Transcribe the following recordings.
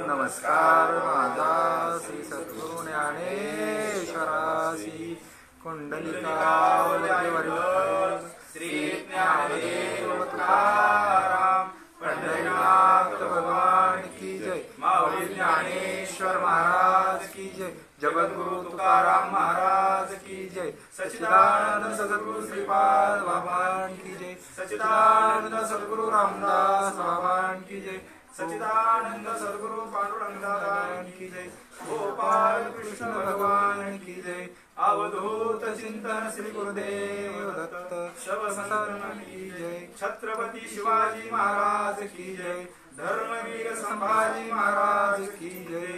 नमस्कार माझा श्री सद्गुरु ज्ञानेश्वरासी कुंडलिकावली श्री ज्ञानदेव तुकाराम पंढरीनाथ भगवान की जय। माऊली ज्ञानेश्वर महाराज की जय। जगद्गुरु तुकाराम महाराज की जय। सच्चिदानंद सद्गुरु श्रीपाद भगवान की जय। सच्चिदानंद सद्गुरु रामदास भगवान की जय। सच्चिदानंद सद्गुरु पांडुरंगदास की जय। गोपाल कृष्ण भगवान की जय। अवधूत चिंतन श्री गुरुदेव दत्त शवसंतन की जय। छत्रपती शिवाजी महाराज की जय। धर्मवीर संभाजी महाराज की जय।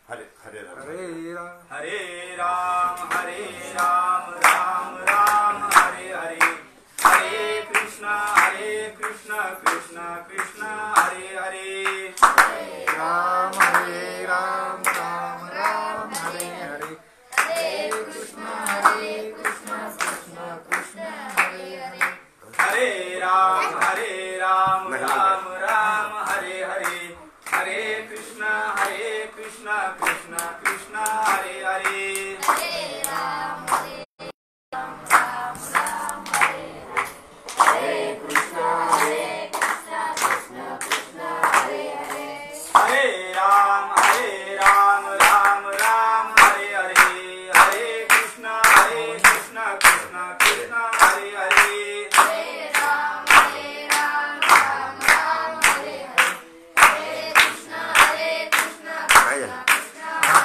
हरे हरे राम हरे राम राम राम हरे हरे। हरे कृष्ण कृष्ण कृष्ण हरे हरे। राम राम राम हरे हरे। हरे कृष्ण कृष्ण कृष्ण हरे हरे। हरे राम राम राम हरे हरे। हरे कृष्ण कृष्ण कृष्ण हरे हरे। हरे राम राम राम हरे हरे। हरे कृष्ण कृष्ण कृष्ण हरे हरे। हरे राम राम राम हरे हरे। हरे कृष्ण कृष्ण कृष्ण हरे हरे। हरे राम राम राम हरे हरे। हरे कृष्ण कृष्ण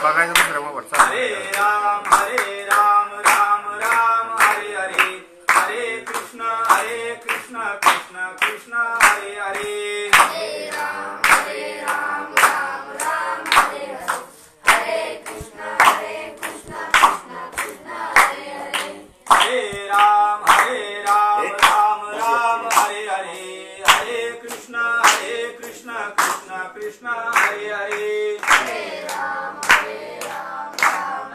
बघायचं दुसरं मोबाईल हरे राम राम हरे हरे। हरे कृष्ण कृष्ण कृष्ण हरे हरे। हरे राम राम राम हरे हरे। हरे कृष्ण कृष्ण कृष्ण हरे हरे। हरे राम राम हरे हरे। हरे कृष्ण कृष्ण कृष्ण हरे हरे। हरे राम राम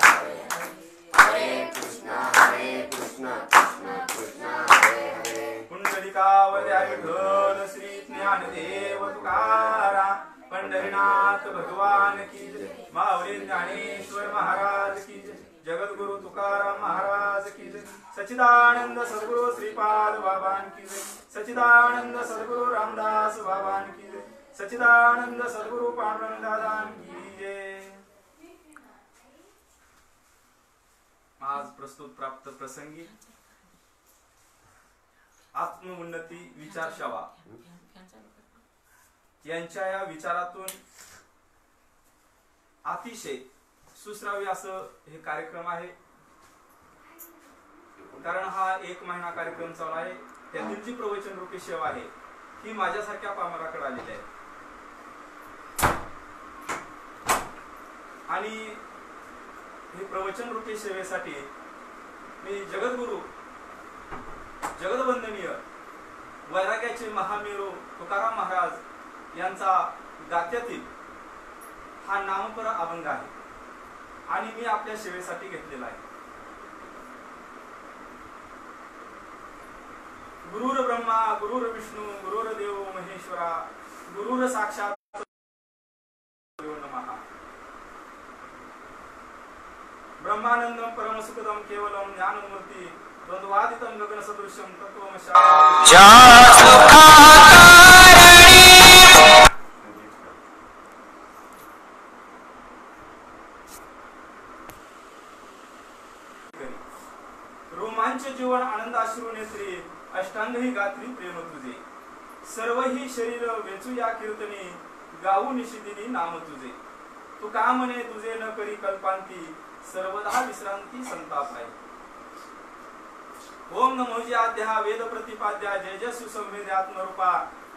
हरे हरे। हरे कृष्ण कृष्ण कृष्ण हरे हरे। कुंडलिकावली विठ्ठल श्री ज्ञानदेव तुकाराम पंढरीनाथ भगवान की जय। माऊली ज्ञानेश्वर महाराज की जय। जगद्गुरु तुकाराम महाराज की जय। सच्चिदानंद सद्गुरु श्रीपाद भगवान की जय। सच्चिदानंद सद्गुरु रामदास भगवान की जय। सच्चिदानंद सद्गुरु पांडुरंगदास की जय। आज प्रस्तुत प्राप्त प्रसंगी आत्मउन्नती विचार सेवा यांच्या या विचारातून अतिशय सुश्राव्य असं हे कार्यक्रम आहे। कारण हा 1 महिना कार्यक्रम चालू आहे। त्यातील जी प्रवचन रूपी सेवा आहे ही माझ्यासारख्या पामराकडे आलेली आहे आणि हे प्रवचन रूपी सेवेसाठी मी जगद्गुरु जगदवंदनीय वैराग्याचे महामेरू तुकाराम महाराज यांचा गात्यातील हा नामपर अभंग आहे आणि मी आपल्या सेवेसाठी घेतलेला आहे। गुरुर ब्रह्मा गुरुर विष्णू गुरुर देव महेश्वरा गुरुर साक्षात नमः। ब्रह्मानंदम परमसुखदम केवलम ज्ञानमूर्ति द्वंद्वादितम गगन सदृश्यम तत्वमशा। रोमांच जीवन आनंद अश्रू नेत्री अष्टांग ही गात्री प्रेम तुझे। सर्व ही शरीर वेचू या कीर्तने गाऊ निशिदिनी नाम तुझे। तू का म्हणे तुझे न करी कल्पांती सर्वदा विश्रांती संताप आहे। ओम नमोजी आद्या वेद प्रतिपाद्या जय जय सुसंवेद आत्मरूपा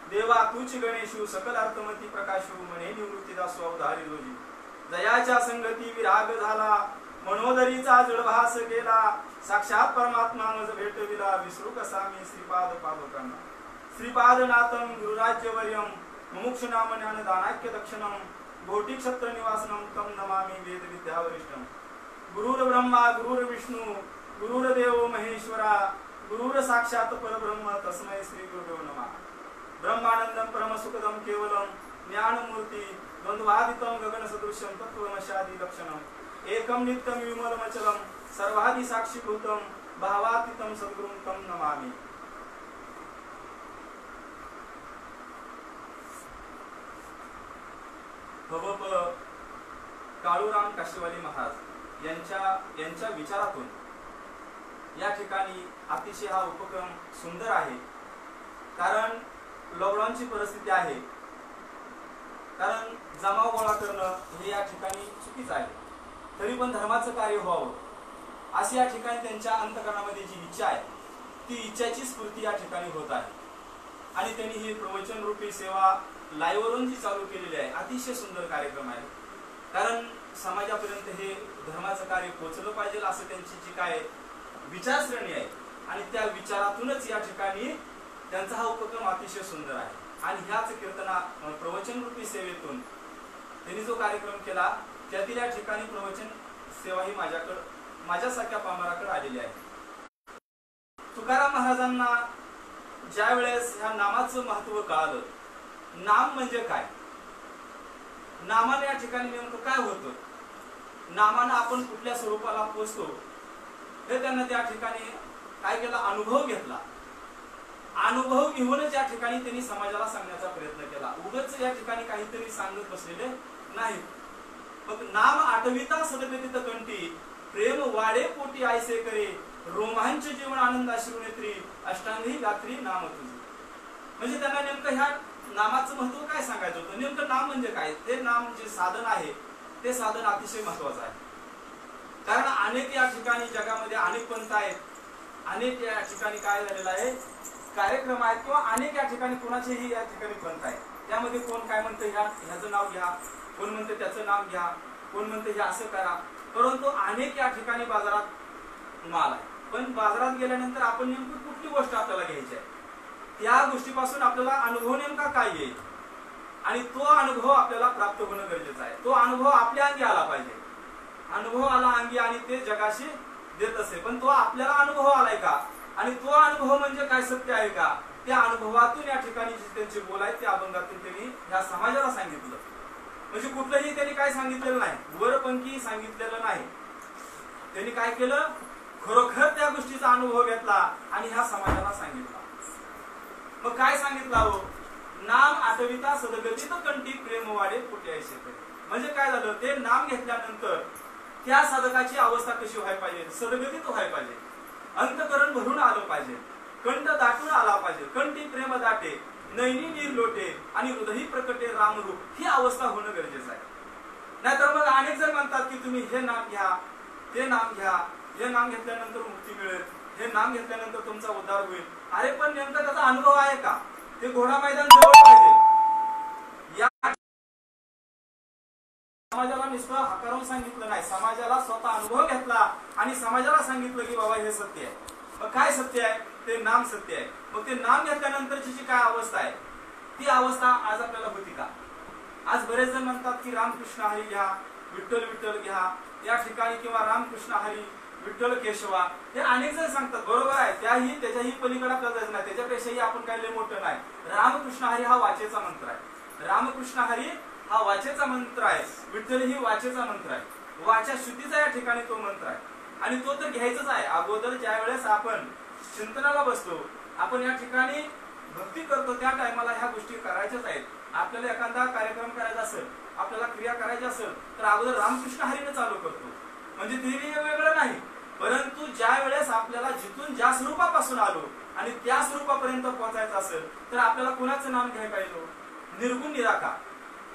देवा तूच गणेशु सकल अर्थमती प्रकाशु म्हणे निवृत्ती दासो अवधारी रोजी। दयाच्या संगती विराग झाला मनोदरीचा जळभास गेला। साक्षात परमात्मा मज भेटविला विसरू कसा मी श्रीपाद पादुकांना। श्रीपादनाथम गुरुराज्यवर्यम मुमुक्षु नाम ज्ञान दानाख्य दक्षिणम भौतिक क्षत्र निवासनम तम नमामि वेद विद्यावरिष्ठम। गुरुर ब्रह्मा गुरुर विष्णू गुरुर देव महेश्वर गुरुर साक्षात परब्रह्म तस्मै श्री गुरुदेव नमः. ब्रह्मानंदम परमसुखदम केवलम ज्ञानमूर्ती द्वंद्वादितम गगनसदृश्यम तत्त्वमशादी लक्षणम एकम नित्यम विमलमचलम सर्वादि साक्षीभूतम भावातीतम सद्गुरुं तम नमामि. भवप काळूराम काशीवाली महाराज यांच्या विचारातून या ठिकाणी अतिशय हा उपक्रम सुंदर आहे. कारण लॉकडाऊनची परिस्थिती आहे, कारण जमाव गोळा करणं हे या ठिकाणी चुकीचं आहे. तरी पण धर्माचं कार्य व्हावं अशी या ठिकाणी त्यांच्या अंतकरणामध्ये जी इच्छा आहे ती इच्छाची स्फूर्ती या ठिकाणी होत आहे. आणि त्यांनी ही प्रवचन रूपी सेवा लाईव्ह वरून जी चालू केलेली आहे अतिशय सुंदर कार्यक्रम आहे. कारण समाजापर्यंत हे धर्माचं कार्य पोहोचलं पाहिजे असं त्यांची जी काय विचारसरणी आहे आणि त्या विचारातूनच या ठिकाणी त्यांचा हा उपक्रम अतिशय सुंदर आहे. आणि ह्याच कीर्तना प्रवचन रूपी सेवेतून त्यांनी जो कार्यक्रम केला त्यातील या ठिकाणी प्रवचन सेवा ही माझ्यासारख्या पामराकडे आलेली आहे. तुकाराम महाराजांना ज्या वेळेस ह्या नामाचं महत्व कळालं, नाम म्हणजे काय, नामाने या ठिकाणी नेमकं काय होतं, नामानं आपण कुठल्या स्वरूपाला पोचतो हे त्यांना त्या ठिकाणी काय केला, अनुभव घेतला. अनुभव घेऊनच या ठिकाणी त्यांनी समाजाला सांगण्याचा प्रयत्न केला. उगाच या ठिकाणी काहीतरी सांगत बसलेले नाही. मग नाम आठविता सदगतीत कंठी प्रेम वाडे पोटी आयसे करे रोमांच जीवन आनंद अश्रुनेत्री अष्टांगी गात्री नाम तुझे. म्हणजे त्यांना नेमकं ह्या नामाचं महत्व काय सांगायचं होतं. नेमकं नाम म्हणजे काय, ते नाम जे साधन आहे ते साधन अतिशय महत्वाचं आहे. कारण अनेक या ठिकाणी जगामध्ये अनेक पंथ आहेत, अनेक या ठिकाणी काय झालेलं आहे कार्यक्रम आहेत किंवा अनेक या ठिकाणी कोणाचेही या ठिकाणी पंथ आहे. त्यामध्ये कोण काय म्हणतं ह्याचं नाव घ्या, कोण म्हणतं त्याचं नाव घ्या, कोण म्हणतं हे असं करा. परंतु अनेक या ठिकाणी बाजारात माल आहे. पण बाजारात गेल्यानंतर आपण नेमकी कुठली गोष्ट आपल्याला घ्यायची आहे, त्या गोष्टीपासून आपल्याला अनुभव नेमका काय येईल आणि तो अनुभव आपल्याला प्राप्त होणं गरजेचं आहे. तो अनुभव आपल्या अंगी आला पाहिजे. अनुभव आला अंगी आणि ते जगाशी देत असे, पण तो आपल्याला अनुभव आलाय का आणि तो अनुभव म्हणजे काय सत्य आहे का, त्या अनुभवातून या ठिकाणी त्यांचे बोल आहेत त्या अभंगातून त्यांनी ह्या समाजाला सांगितलं. म्हणजे कुठलंही त्यांनी काय सांगितलेलं नाही, वरपंखी सांगितलेलं नाही. त्यांनी काय केलं, खरोखर त्या गोष्टीचा अनुभव घेतला आणि ह्या समाजाला सांगितला. मग काय सांगितलं हो, नाम आठविता सदगतीत कंठी प्रेम वाडे पोटी आयसे करे. म्हणजे काय झालं, ते नाम घेतल्यानंतर त्या साधकाची अवस्था कशी व्हायला पाहिजे, सदगतीत व्हायला पाहिजे, अंतकरण भरून आलं पाहिजे, कंठ दाटून आला पाहिजे, कंठी प्रेम दाटे नैनी नीर लोटे आणि हृदयी प्रकटे रामरूप, ही अवस्था होणं गरजेचं आहे. नाहीतर मग अनेक जण म्हणतात की तुम्ही हे नाम घ्या, ते नाम घ्या, हे नाम घेतल्यानंतर मुक्ती मिळेल, हे नाम घेतल्यानंतर तुमचा उद्धार होईल. अरे पण नेमका त्याचा अनुभव आहे का, ते घोडा मैदान जवळ पाहिजे. या समाजाला नुसतं हकारून सांगितलं नाही, समाजाला स्वतः अनुभव घेतला आणि समाजाला सांगितलं की बाबा हे सत्य आहे. मग काय सत्य आहे, ते नाम सत्य आहे. मग ते नाम घेतल्यानंतरची जी काय अवस्था आहे ती अवस्था आज आपल्याला होती का. आज बरेच जण म्हणतात की रामकृष्ण हरी घ्या, विठ्ठल विठ्ठल घ्या या ठिकाणी, किंवा रामकृष्ण हरी विठ्ठल केशवा, हे अनेक जण सांगतात. बरोबर आहे, त्याच्याही पलीकडे आपल्याला जायचं नाही, त्याच्यापेक्षाही आपण काही मोठं नाही. रामकृष्ण हरी हा वाचेचा मंत्र आहे, रामकृष्ण हरी हा वाचेचा मंत्र आहे, विठ्ठल ही वाचेचा मंत्र आहे, वाचा शुद्धीचा या ठिकाणी तो मंत्र आहे. आणि तो तर घ्यायचाच आहे. अगोदर ज्या वेळेस आपण चिंतनाला बसतो, आपण या ठिकाणी भक्ती करतो, त्या टायमाला ह्या गोष्टी करायच्याच आहेत. आपल्याला एखादा कार्यक्रम करायचा असेल, आपल्याला क्रिया करायची असेल तर अगोदर रामकृष्ण हरीने चालू करतो. म्हणजे ते वेगळं नाही, परंतु ज्या वेळेस आपल्याला जिथून ज्या स्वरूपापासून आलो आणि त्या स्वरूपापर्यंत पोहोचायचं असेल तर आपल्याला कुणाचं नाम घ्यायला पाहिजे, निर्गुण निराकार.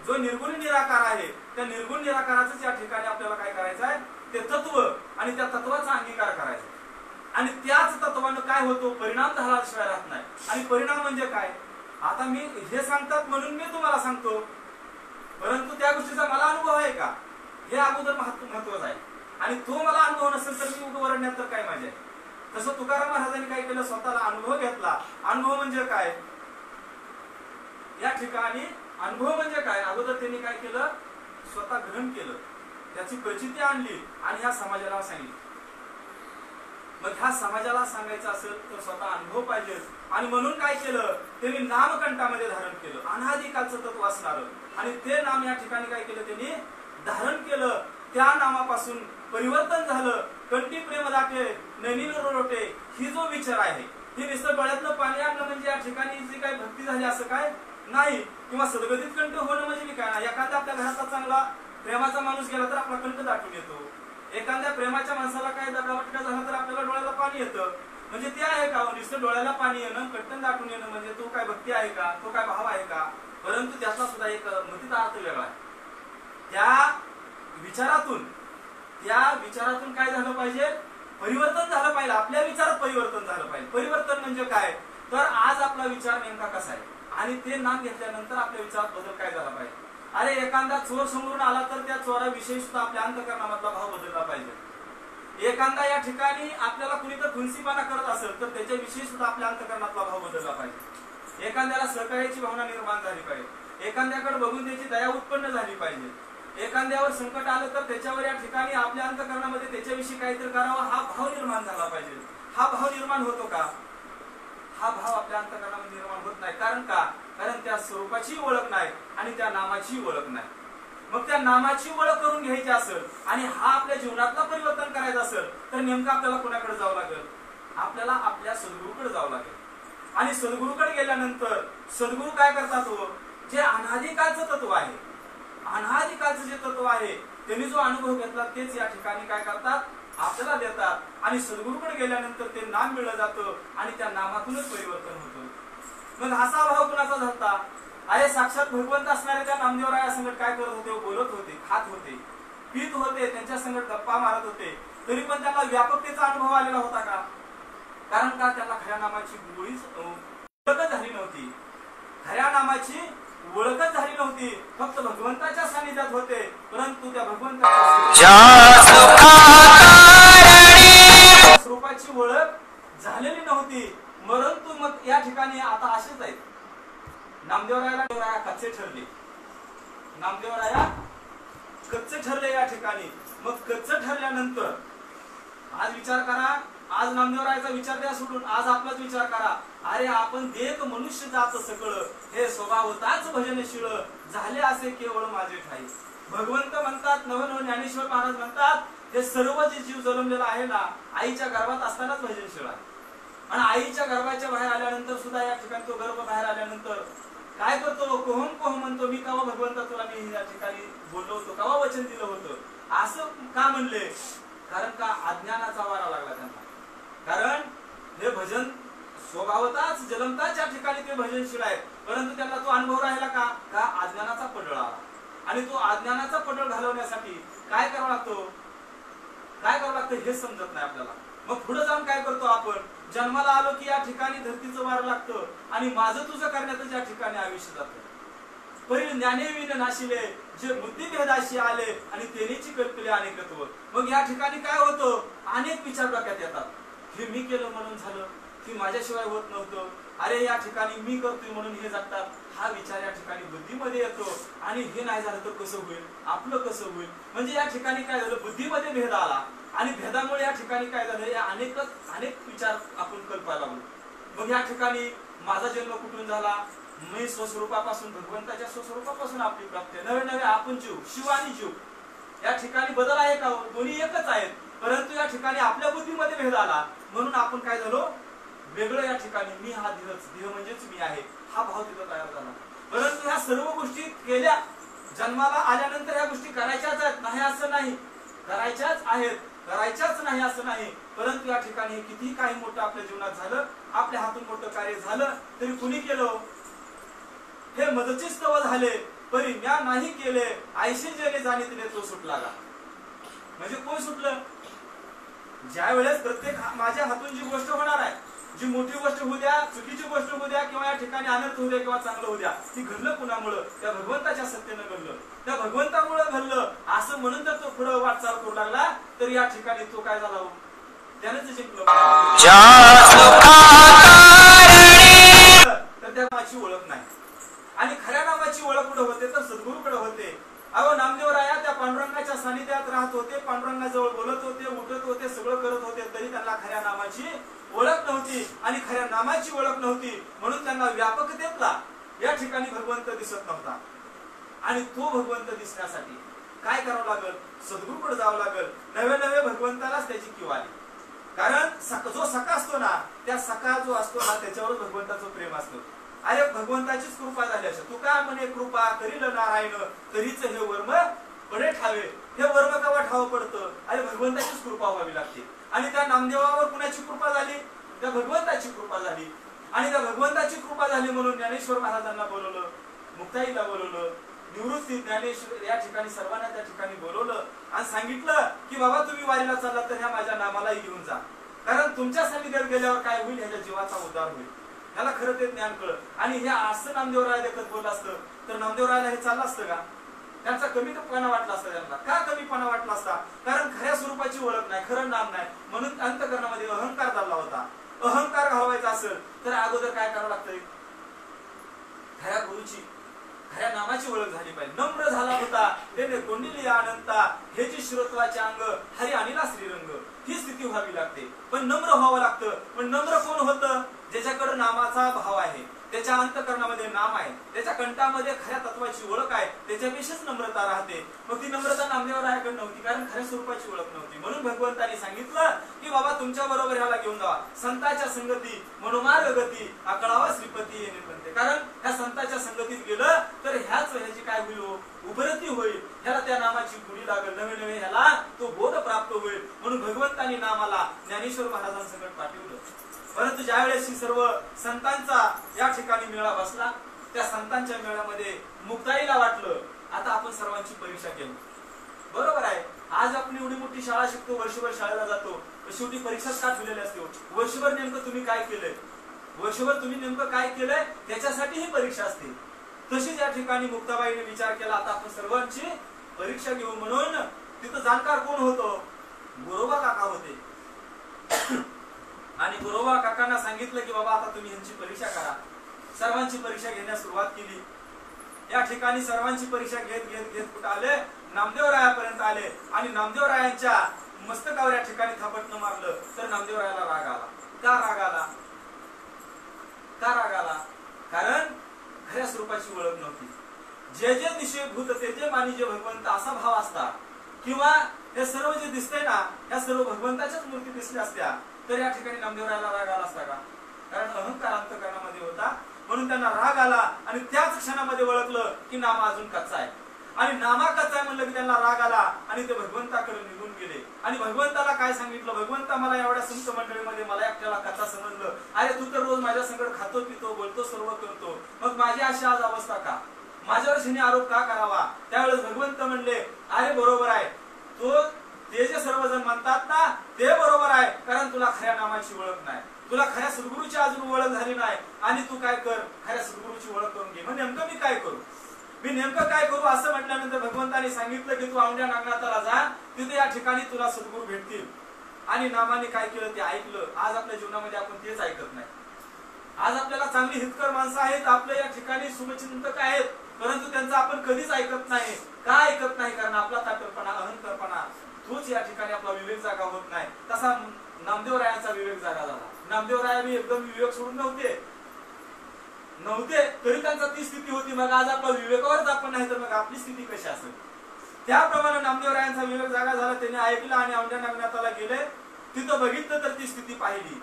जो निर्गुण निराकार आहे त्या निर्गुण निराकाराच या ठिकाणी आपल्याला काय करायचं आहे, ते तत्व आणि त्या तत्वाचा अंगीकार करायचा. आणि त्याच तत्वानं काय होतो, परिणाम झाल्याशिवाय राहत नाही. आणि परिणाम म्हणजे काय, आता मी हे सांगतात म्हणून मी तुम्हाला सांगतो, परंतु त्या गोष्टीचा मला अनुभव आहे का, हे अगोदर महत्वाचं आहे. आणि तो मला अनुभव नसेल तर मी ओरडण्यात तर काय मजा आहे. तसं तुकाराम महाराजांनी काय केलं, स्वतःला अनुभव घेतला. अनुभव म्हणजे काय या ठिकाणी, अनुभव म्हणजे काय, अगोदर त्यांनी काय केलं, स्वतः ग्रहण केलं, त्याची प्रचिती आणली आणि ह्या समाजाला सांगितलं. मग ह्या समाजाला सांगायचं असेल तर स्वतः अनुभव पाहिजे. आणि म्हणून काय केलं त्यांनी नामकंठामध्ये धारण केलं, अनादी कालचं तत्व असणार. आणि ते नाम या ठिकाणी काय केलं त्यांनी धारण केलं. त्या नामापासून परिवर्तन झालं. कंठी प्रेम दाटे नैनील रोटे ही जो विचार आहे हे नुसतं डोळ्यातलं पाणी आणलं म्हणजे या ठिकाणी जी काही भक्ती झाली असं काय नाही. किंवा सद्गतीत कंठ होणं म्हणजे काय नाही. एखादा आपल्या घराचा चांगला प्रेमाचा माणूस गेला तर आपला कंठ दाटून येतो. एखाद्या प्रेमाच्या माणसाला काय दगावटका झाला तर आपल्याला डोळ्याला पाणी येतं. म्हणजे ते आहे का नुसतं डोळ्याला पाणी येणं कंठ दाटून येणं म्हणजे तो काय भक्ती आहे का, तो काय भाव आहे का. परंतु त्याचा सुद्धा एक मतीचा अर्थ वेगळा आहे. त्या विचारातून काय झालं पाहिजे, परिवर्तन झालं पाहिजे. आपल्या विचारात परिवर्तन झालं पाहिजे. परिवर्तन म्हणजे काय तर आज आपला विचार नेमका कसा आहे आणि ते नाम घेतल्यानंतर आपल्या विचारात बदल काय झाला पाहिजे. अरे एखादा चोर समोरून आला तर त्या चोराविषयी सुद्धा आपल्या अंतःकरणामधला भाव बदलला पाहिजे. एखादा या ठिकाणी आपल्याला कुणी तर खुनसीपणा करत असेल तर त्याच्याविषयी सुद्धा आपल्या अंतःकरणातला भाव बदलला पाहिजे. एखाद्याला सहकार्याची भावना निर्माण झाली पाहिजे. एखाद्याकडे बघून त्याची दया उत्पन्न झाली पाहिजे. एखाद्यावर संकट आलं तर त्याच्यावर या ठिकाणी आपल्या अंतःकरणामध्ये त्याच्याविषयी काहीतरी करावं हा भाव निर्माण झाला पाहिजे. हा भाव निर्माण होतो का, हा भाव आपल्या अंतःकरणामध्ये निर्माण होत नाही. कारण का, कारण त्या स्वरूपाची ओळख नाही आणि त्या नामाची ओळख नाही. मग त्या नामाची ओळख करून घ्यायची असेल आणि हा आपल्या जीवनातला परिवर्तन करायचं असेल तर नेमकं आपल्याला कोणाकडे जावं लागेल, आपल्याला आपल्या सद्गुरूकडे जावं लागेल. आणि सद्गुरूकडे गेल्यानंतर सद्गुरू काय करतात, जे अनादिकालचं तत्व आहे, अनादिकालचं जे तत्व आहे त्यांनी जो अनुभव घेतला तेच या ठिकाणी काय करतात आपल्याला देतात. आणि सद्गुरूकडे गेल्यानंतर ते नाम मिळलं जातं आणि त्या नामातूनच परिवर्तन होतं. मग असा भाव कुणाचा झाला, अरे साक्षात भगवंत असणारे त्या नामदेवराया संगत काय करत होते, बोलत होते, खात होते, पीत होते, त्यांच्या संगत गप्पा मारत होते, तरी पण त्यांना व्यापकतेचा अनुभव आलेला होता का. कारण का त्यांना खऱ्या नामाची ओळखच झाली नव्हती. खऱ्या नामाची ओळखच झाली नव्हती. फक्त भगवंताच्या सानिध्यात होते परंतु त्या भगवंताच्या स्वरूपाची ओळख झालेली नव्हती. परंतु मग या ठिकाणी आता असेच आहेत. नामदेवराया कच्चे ठरले, नामदेवराया कच्चे ठरले या ठिकाणी. मग कच्चे ठरल्यानंतर आज विचार करा, आज नामदेवरायाचा विचार द्या सोडून आज आपलाच विचार करा. अरे आपण देख मनुष्य जात सकळ हे स्वभावताच भजनशीळ झाले असे केवळ माझे ठाई. भगवंत म्हणतात, नवनव ज्ञानेश्वर महाराज म्हणतात, हे सर्व जे जीव जन्मलेला आहे ना आईच्या गर्भात असतानाच भजनशीळ आहे. आणि आईच्या गर्भाच्या बाहेर आल्यानंतर सुद्धा या ठिकाणी तो गर्भ बाहेर आल्यानंतर काय करतो, कोहम कोहम म्हणतो, मी कवा भगवंता तुला मी या ठिकाणी बोललो होतो, कवा वचन दिलं होतं. असं का म्हणले, कारण का अज्ञानाचा वारा लागला त्यांना. कारण हे भजन स्वभावताच जन्मताच या ठिकाणी ते भजनशील आहेत परंतु त्यांना तो अनुभव राहिला का, का अज्ञानाचा पडळ आला. आणि तो अज्ञानाचा पडळ घालवण्यासाठी काय करावं लागतो, काय करावं लागतं हे समजत नाही आपल्याला. मग पुढे जाऊन काय करतो आपण, जन्माला आलो की या ठिकाणी धरतीचं वार लागतं आणि माझं तुझं करण्यातच या ठिकाणी आयुष्य जातं. पहिले ज्ञानेविन नाशिले जे बुद्धिभेदाशी आले आणि तेनेची कल्पले अनेकत्व. मग या ठिकाणी काय होतं, अनेक विचार डोक्यात येतात. हे मी केलं म्हणून झालं, की माझ्याशिवाय होत नव्हतं, अरे या ठिकाणी मी करतोय म्हणून हे जगतात. हा विचार या ठिकाणी बुद्धीमध्ये येतो आणि हे नाही झालं तर कसं होईल, आपलं कसं होईल. म्हणजे या ठिकाणी काय झालं, बुद्धीमध्ये भेद आला आणि भेदामुळे या ठिकाणी काय झालं, या अनेक विचार आपण कल्पायला लागलो. मग या ठिकाणी माझा जन्म कुठून झाला, मी स्वस्वरूपापासून भगवंताच्या स्वस्वरूपापासून आपली प्राप्ती. नवे नवे आपण जीव, शिव आणि जीव या ठिकाणी बदल आहे का, दोन्ही एकच आहेत परंतु या ठिकाणी आपल्या बुद्धीमध्ये भेद आला म्हणून आपण काय झालो वेगळं. या ठिकाणी मी हा देह म्हणजेच मी आहे हा भाव तिथं तयार झाला. परंतु ह्या सर्व गोष्टी केल्या, जन्माला आल्यानंतर ह्या गोष्टी करायच्याच आहेत नाही असं नाही, करायच्याच आहेत, करायच्याच नाही असं नाही. परंतु या ठिकाणी किती काही मोठं आपल्या जीवनात झालं, आपल्या हातून मोठं कार्य झालं तरी कुणी केलं, हे मदची स्तव झाले परी म्या नाही केले, आयशी जेणे जाणीतले तो सुटला का. म्हणजे कोण सुटलं, ज्या वेळेस प्रत्येक माझ्या हातून जी गोष्ट होणार आहे, जी मोठी गोष्ट होऊ द्या, चुकीची गोष्ट होऊ द्या किंवा या ठिकाणी आनंद होऊ द्या किंवा चांगलं होऊ द्या, ती घडलं कुणामुळं, त्या भगवंताच्या सत्तेनं घडलं, त्या भगवंतामुळे घडलं असं म्हणून जर तो पुढे वाटचाल करू लागला तर या ठिकाणी तो काय झाला, त्यानेच जिंकलं. तर त्या नामाची ओळख नाही आणि खऱ्या नामाची ओळख कुठे होते तर सद्गुरूकडे होते. अहो नामदेवराया त्या पांडुरंगाच्या सानिध्यात राहत होते, पांडुरंगाजवळ बोलत होते, उठत होते, सगळं करत होते, तरी त्यांना खऱ्या नामाची ओळख नव्हती. आणि खऱ्या नामाची ओळख नव्हती म्हणून त्यांना व्यापकतेतला या ठिकाणी भगवंत दिसत नव्हता. आणि तो भगवंत दिसण्यासाठी काय करावं लागल? सद्गुरूकडे जावं लागल. नवे नवे भगवंतालाच त्याची किव आली. कारण जो सखा असतो ना, त्या सखा जो असतो ना त्याच्यावर भगवंताचं प्रेम असतं. अरे भगवंताचीच कृपा झाली अशा तू का म्हणे कृपा करील नारायण तरीच हे वर्म पडे ठावे. हे वर्म केव्हा ठाव पडतं? अरे भगवंताचीच कृपा व्हावी लागते. आणि त्या नामदेवावर कुणाची कृपा झाली? त्या भगवंताची कृपा झाली. आणि त्या भगवंताची कृपा झाली म्हणून ज्ञानेश्वर महाराजांना बोलवलं, मुक्ताईला बोलवलं, निवृत्ती ज्ञानेश्वर या ठिकाणी सर्वांना त्या ठिकाणी बोलवलं आणि सांगितलं की बाबा तुम्ही वारीला चालला तर ह्या माझ्या नामालाही घेऊन जा. कारण तुमच्या सानिध्यात गेल्यावर काय होईल? ह्याच्या जीवाचा उद्धार होईल. ह्याला खरं ते ज्ञान कळलं. आणि हे असं नामदेवराय देखत बोललं असतं तर नामदेवरायला हे चाललं असतं का? त्यांचा कमीपणा वाटला असता. त्यांना का कमीपणा वाटला असता? कारण खऱ्या स्वरूपाची ओळख नाही, खरं नाम नाही म्हणून अंतःकरणामध्ये अहंकार चालला होता. अहंकार घालवायचा असेल तर अगोदर काय करावं लागतंय? खऱ्या गुरुची खऱ्या नामाची ओळख झाली पाहिजे. नम्र झाला होता त्याने कोंडिली अनंता हे जी श्रोत्वाचे अंग हरी आणिला श्रीरंग. ही स्थिती व्हावी लागते. पण नम्र व्हावं लागतं. पण नम्र कोण होतं? ज्याच्याकडे नामाचा भाव आहे, त्याच्या अंतःकरणामध्ये नाम आहे, त्याच्या कंठामध्ये खऱ्या तत्वाची ओळख आहे, त्याच्यापेक्षाच नम्रता राहते. मग ती नम्रता नामदेवरायाकडे नव्हती कारण खऱ्या स्वरूपाची ओळख नव्हती. म्हणून भगवंतांनी सांगितलं की बाबा तुमच्या बरोबर ह्याला घेऊन जावा. संतांच्या संगती मनोमार्ग गती आकळावा श्रीपती येणे म्हणते. कारण ह्या संतांच्या संगतीत गेलं तर ह्याची काय होईल? उभरती होईल. ह्याला त्या नामाची गुढी लागेल. नवे नवे ह्याला तो बोध प्राप्त होईल. म्हणून भगवंतांनी नामाला ज्ञानेश्वर महाराजांसकट पाठवलं. परंतु ज्यावेळेस सर्व संतांचा या ठिकाणी मेळा बसला, त्या संतांच्या मेळ्यामध्ये मुक्ताईला वाटलं आता आपण सर्वांची परीक्षा केली. बरोबर आहे. आज आपण एवढी मोठी शाळा शिकतो, वर्षभर शाळेला जातो, शेवटी परीक्षाच का ठेवलेली असते? वर्षभर नेमकं तुम्ही काय केलंय? वर्षभर तुम्ही नेमकं काय केलंय त्याच्यासाठी ही परीक्षा असते. तशीच या ठिकाणी मुक्ताबाईने विचार केला आता आपण सर्वांची परीक्षा घेऊ. म्हणून तिथं जाणकार कोण होतो? गोरोबा काका होते. आणि गोरोबा काकांना सांगितलं की बाबा आता तुम्ही ह्यांची परीक्षा करा. सर्वांची परीक्षा घेण्यास सुरुवात केली. या ठिकाणी सर्वांची परीक्षा घेत घेत घेत कुठं आले? नामदेवरायापर्यंत आले. आणि नामदेवरायांच्या मस्तकावर या ठिकाणी थापटणं मारलं तर नामदेवरायाला राग आला. का राग आला? का राग आला? कारण खऱ्या स्वरूपाची ओळख नव्हती. जे जे दिशे भूत ते जे मानी जे भगवंत असा भाव असता किंवा हे सर्व जे दिसतंय ना या सर्व भगवंताच्याच मूर्ती दिसल्या असत्या तर या ठिकाणी नामदेवरायाला राग आला असता का? कारण अहंकार अंतःकरणामध्ये होता म्हणून त्यांना राग आला. आणि त्याच क्षणामध्ये ओळखलं की नाम अजून कच्चा आहे. आणि नामा कच्चा आहे म्हणलं की त्यांना राग आला आणि ते भगवंताकडे निघून गेले. आणि भगवंताला काय सांगितलं? भगवंता मला एवढ्या संत मंडळीमध्ये मला एकट्याला कच्चा समजलं. अरे तू तर रोज माझ्या संगत खातो पितो बोलतो सर्व करतो, मग माझी अशी आज अवस्था का? माझ्यावर शिने आरोप का करावा? त्यावेळेस भगवंत म्हणले अरे बरोबर आहे, तो ते जे सर्वजण म्हणतात ना ते बरोबर आहे. कारण तुला खऱ्या नामाची ओळख नाही, तुला खऱ्या सद्गुरूची अजून ओळख झाली नाही. आणि तू काय कर? खऱ्या सद्गुरूची ओळख करून घे. मग नेमकं मी काय करू? मी नेमकं काय करू? असं म्हटल्यानंतर भगवंतांनी सांगितलं की तू औंढ्या नागनाथाला जा, तिथे या ठिकाणी तुला सद्गुरू भेटतील. आणि नामाने काय केलं ते ऐकलं. आज आपल्या जीवनामध्ये आपण तेच ऐकत नाही. आज आपल्याला चांगली हितकर माणसं आहेत, आपल्या या ठिकाणी शुभचिंतक आहेत, परंतु त्यांचं आपण कधीच ऐकत नाही. का ऐकत नाही? कारण आपला ताटरपणा अहंकारपणा तोच या ठिकाणी आपला विवेक जागा होत नाही. तसा नामदेवरायांचा विवेक जागा झाला. नामदेवराय एकदम विवेक सोडून नव्हते तरी त्यांचा ती स्थिती होती. मग आज आपला विवेकावरच आपण नाही तर मग आपली स्थिती कशी असेल? त्याप्रमाणे नामदेवरायांचा विवेक जागा झाला. त्यांनी ऐकलं आणि औंढ्या नागनाथाला गेले. तिथं बघितलं तर ती स्थिती पाहिली.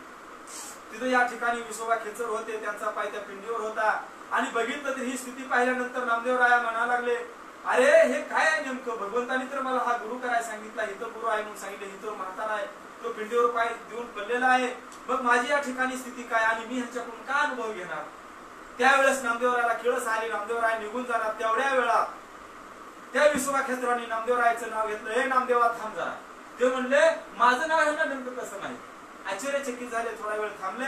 तिथं या ठिकाणी विसोबा खेचर होते, त्यांचा पाय त्या पिंडीवर होता. आणि बघितलं तर ही स्थिती पाहिल्यानंतर नामदेवराया म्हणा लागले अरे हे काय आहे नेमकं? भगवंतानी तर मला हा गुरु करायला सांगितला, हिथं गुरु आहे म्हणून सांगितलं, हिथं म्हातारा आहे, तो पिंडीवर पाय देऊन पडलेला आहे. मग माझी या ठिकाणी स्थिती काय आणि मी ह्यांच्याकडून का अनुभव घेणार? त्यावेळेस नामदेवरायाला किळस आली. नामदेवराय निघून जाणार. तेवढ्या वेळा त्या विसोबा खेचरांनी नामदेवरायाचं नाव घेतलं. हे नामदेवा थांब जरा. ते म्हणले माझं नाव ह्यांना नेमकं कसं नाही? आश्चर्यचकित झाले. थोडा वेळ थांबले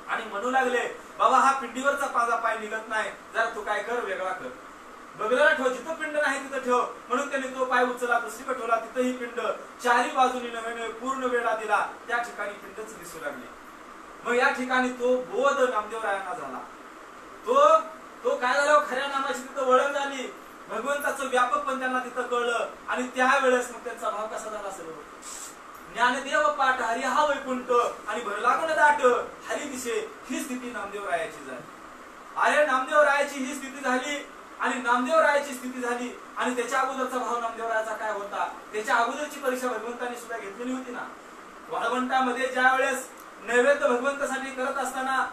आणि म्हणू लागले बाबा हा पिंडीवरचा माझा पाय निघत नाही, जरा तू काय कर वेगळा कर. बगलाला ठेव, जिथं पिंड नाही तिथं ठेव. म्हणून त्यांनी तो पाय उचलला, दुसरीकडे ठेवला. तिथंही पिंड चारी बाजूनी नव्याने पूर्ण वेळा दिला. त्या ठिकाणी पिंडच दिसू लागले. मग या ठिकाणी तो बोध नामदेवरायांना झाला. तो काय झाला? खऱ्या नामाची तिथं ओळख झाली. भगवंताचं व्यापक पण त्यांना तिथं कळलं आणि त्यावेळेस मग त्यांचा भाव कसा झाला सर्व. ज्ञानदेव पाठ हरी हा वैकुंठ आणि भर लागून दाट हरी दिसे, ही स्थिती नामदेव रायाची झाली. अरे नामदेव रायाची ही स्थिती झाली आणि नामदेव रायाची स्थिती झाली आणि त्याच्या अगोदरचा भाव नामदेव रायाचा काय होता, त्याच्या अगोदरची परीक्षा भगवंतांनी सुद्धा घेतलेली होती ना. वाळवंटामध्ये ज्या वेळेस नैवेद्य भगवंतासाठी करत असताना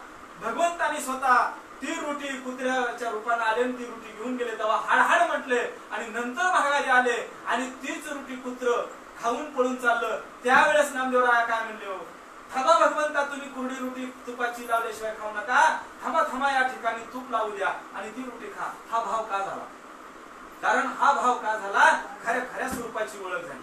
भगवंतांनी स्वतः ती रोटी कुत्र्याच्या रूपाने आले ती रोटी घेऊन गेले, तेव्हा हाडहाड म्हटले आणि नंतर महाराज आले आणि तीच रोटी कुत्र खाऊन पळून चाललं. त्यावेळेस नामदेव राया काय म्हणले, हो थांबा भगवंता, तुम्ही कुरडी रोटी तुपाची लावल्याशिवाय खाऊ नका, थांबा थांबा, या ठिकाणी तूप लावू द्या आणि ती रोटी खा. हा भाव का झाला? कारण हा भाव का झाला, खऱ्या स्वरूपाची ओळख झाली.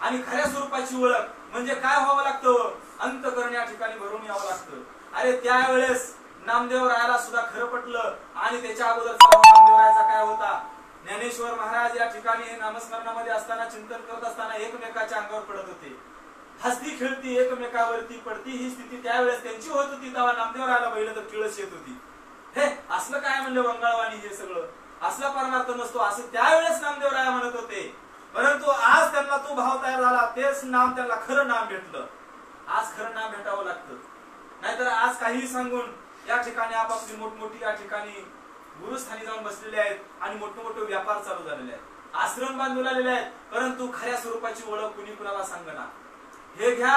आणि खऱ्या स्वरूपाची ओळख म्हणजे काय व्हावं लागतं, अंतःकरण या ठिकाणी भरून यावं लागतं. अरे त्यावेळेस नामदेव रायाला सुद्धा खरं पटलं आणि त्याच्या अगोदरचा भाव नामदेव रायाचा काय होता. ज्ञानेश्वर महाराज या ठिकाणी हे नामस्मरणामध्ये असताना चिंतन करत असताना एकमेकाच्या अंगावर पडत होते. हसती खेळती एकमेकावरती पडती ही स्थिती त्यावेळेस त्यांची होत होती. तेव्हा नामदेव रायाला बघितलं तर किळस येत होती. हे असलं काय म्हणलं वंगाळवाणी, हे सगळं असला परमार्थ नसतो असं त्यावेळेस नामदेव राया म्हणत होते. परंतु आज त्यांना तो भाव तयार झाला, तेच नाम त्यांना खरं नाम भेटलं. आज खरं नाम भेटावं लागतं, नाहीतर आज काही सांगून या ठिकाणी आपापली मोठमोठी या ठिकाणी गुरुस्थानी जाऊन बसलेले आहेत आणि मोठमोठे व्यापार चालू झालेले आहेत, आश्रम बांधून आलेले आहेत, परंतु खऱ्या स्वरूपाची ओळख कुणी कुणाला सांगना. हे घ्या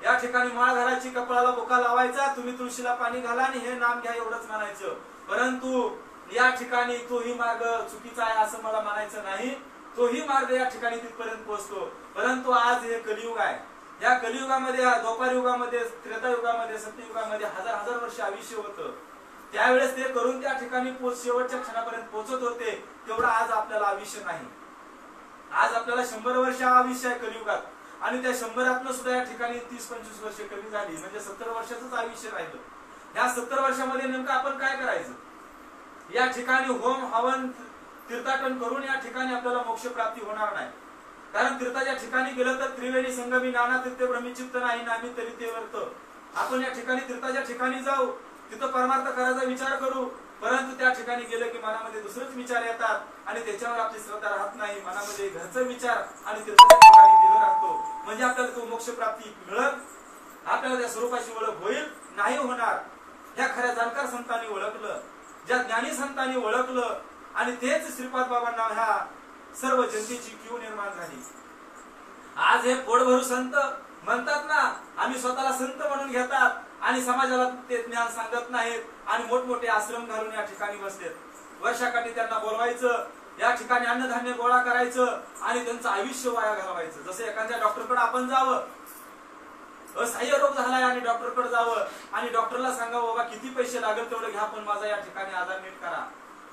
या ठिकाणी माळ घालायची, कपाळाला बोका लावायचा, तुम्ही तुळशीला पाणी घाला आणि हे नाम घ्या एवढंच म्हणायचं. परंतु या ठिकाणी तोही मार्ग चुकीचा आहे असं मला म्हणायचं नाही, तोही मार्ग या ठिकाणी तिथपर्यंत पोहोचतो. परंतु आज हे कलियुग आहे. या कलियुगामध्ये, द्वापार युगामध्ये, त्रेतायुगामध्ये, सत्ययुगामध्ये हजार वर्ष आयुष्य होतं. त्यावेळेस ते करून त्या ठिकाणी शेवटच्या क्षणापर्यंत पोहोचत होते. तेवढं आज आपल्याला आयुष्य नाही. आज आपल्याला 100 वर्ष आयुष्य आहे कलियुगात आणि त्या 100 सुद्धा या ठिकाणी 30-25 वर्ष कमी झाली, म्हणजे 70 वर्षाचंच आयुष्य राहिलं. या 70 वर्षामध्ये नेमकं आपण काय करायचं? या ठिकाणी होम हवन तीर्थाटन करून या ठिकाणी आपल्याला मोक्ष प्राप्ती होणार नाही. कारण तीर्थाच्या ठिकाणी गेलं तर त्रिवेणी संगमी नाना तीर्थ ब्रह्मचित्त नाही नामी तरी ते वर्त. आपण या ठिकाणी तीर्थाच्या ठिकाणी जाऊ, तिथं परमार्थ करायचा विचार करू, परंतु त्या ठिकाणी गेलं की मनामध्ये दुसरेच विचार येतात आणि त्याच्यावर आपली श्रद्धा राहत नाही. मनामध्ये घरचा विचार आणि तीर्थाच्या ठिकाणी देह राहतो. म्हणजे आपल्याला तो मोक्ष प्राप्ती मिळत, आपल्याला त्या स्वरूपाची ओळख होईल नाही होणार. ह्या खऱ्या जाणकार संतांनी ओळखलं, ज्या ज्ञानी संतांनी ओळखलं आणि तेच श्रीपाद बाबांना ह्या सर्व जनतेची कीव निर्माण झाली. आज हे पोटभरू संत म्हणतात ना, आम्ही स्वतःला संत म्हणून घेतात आणि समाजाला ते ज्ञान सांगत नाहीत आणि मोठमोठे आश्रम घालून या ठिकाणी बसतात. वर्षाकाठी त्यांना बोलवायचं, या ठिकाणी अन्नधान्य गोळा करायचं आणि त्यांचं आयुष्य वाया घालवायचं. जसं एखाद्या डॉक्टरकडे आपण जावं, असह्य रोग झालाय आणि डॉक्टरकडे जावं आणि डॉक्टरला सांगावं बाबा किती पैसे लागेल तेवढं घ्या, पण माझा या ठिकाणी आजार नीट करा.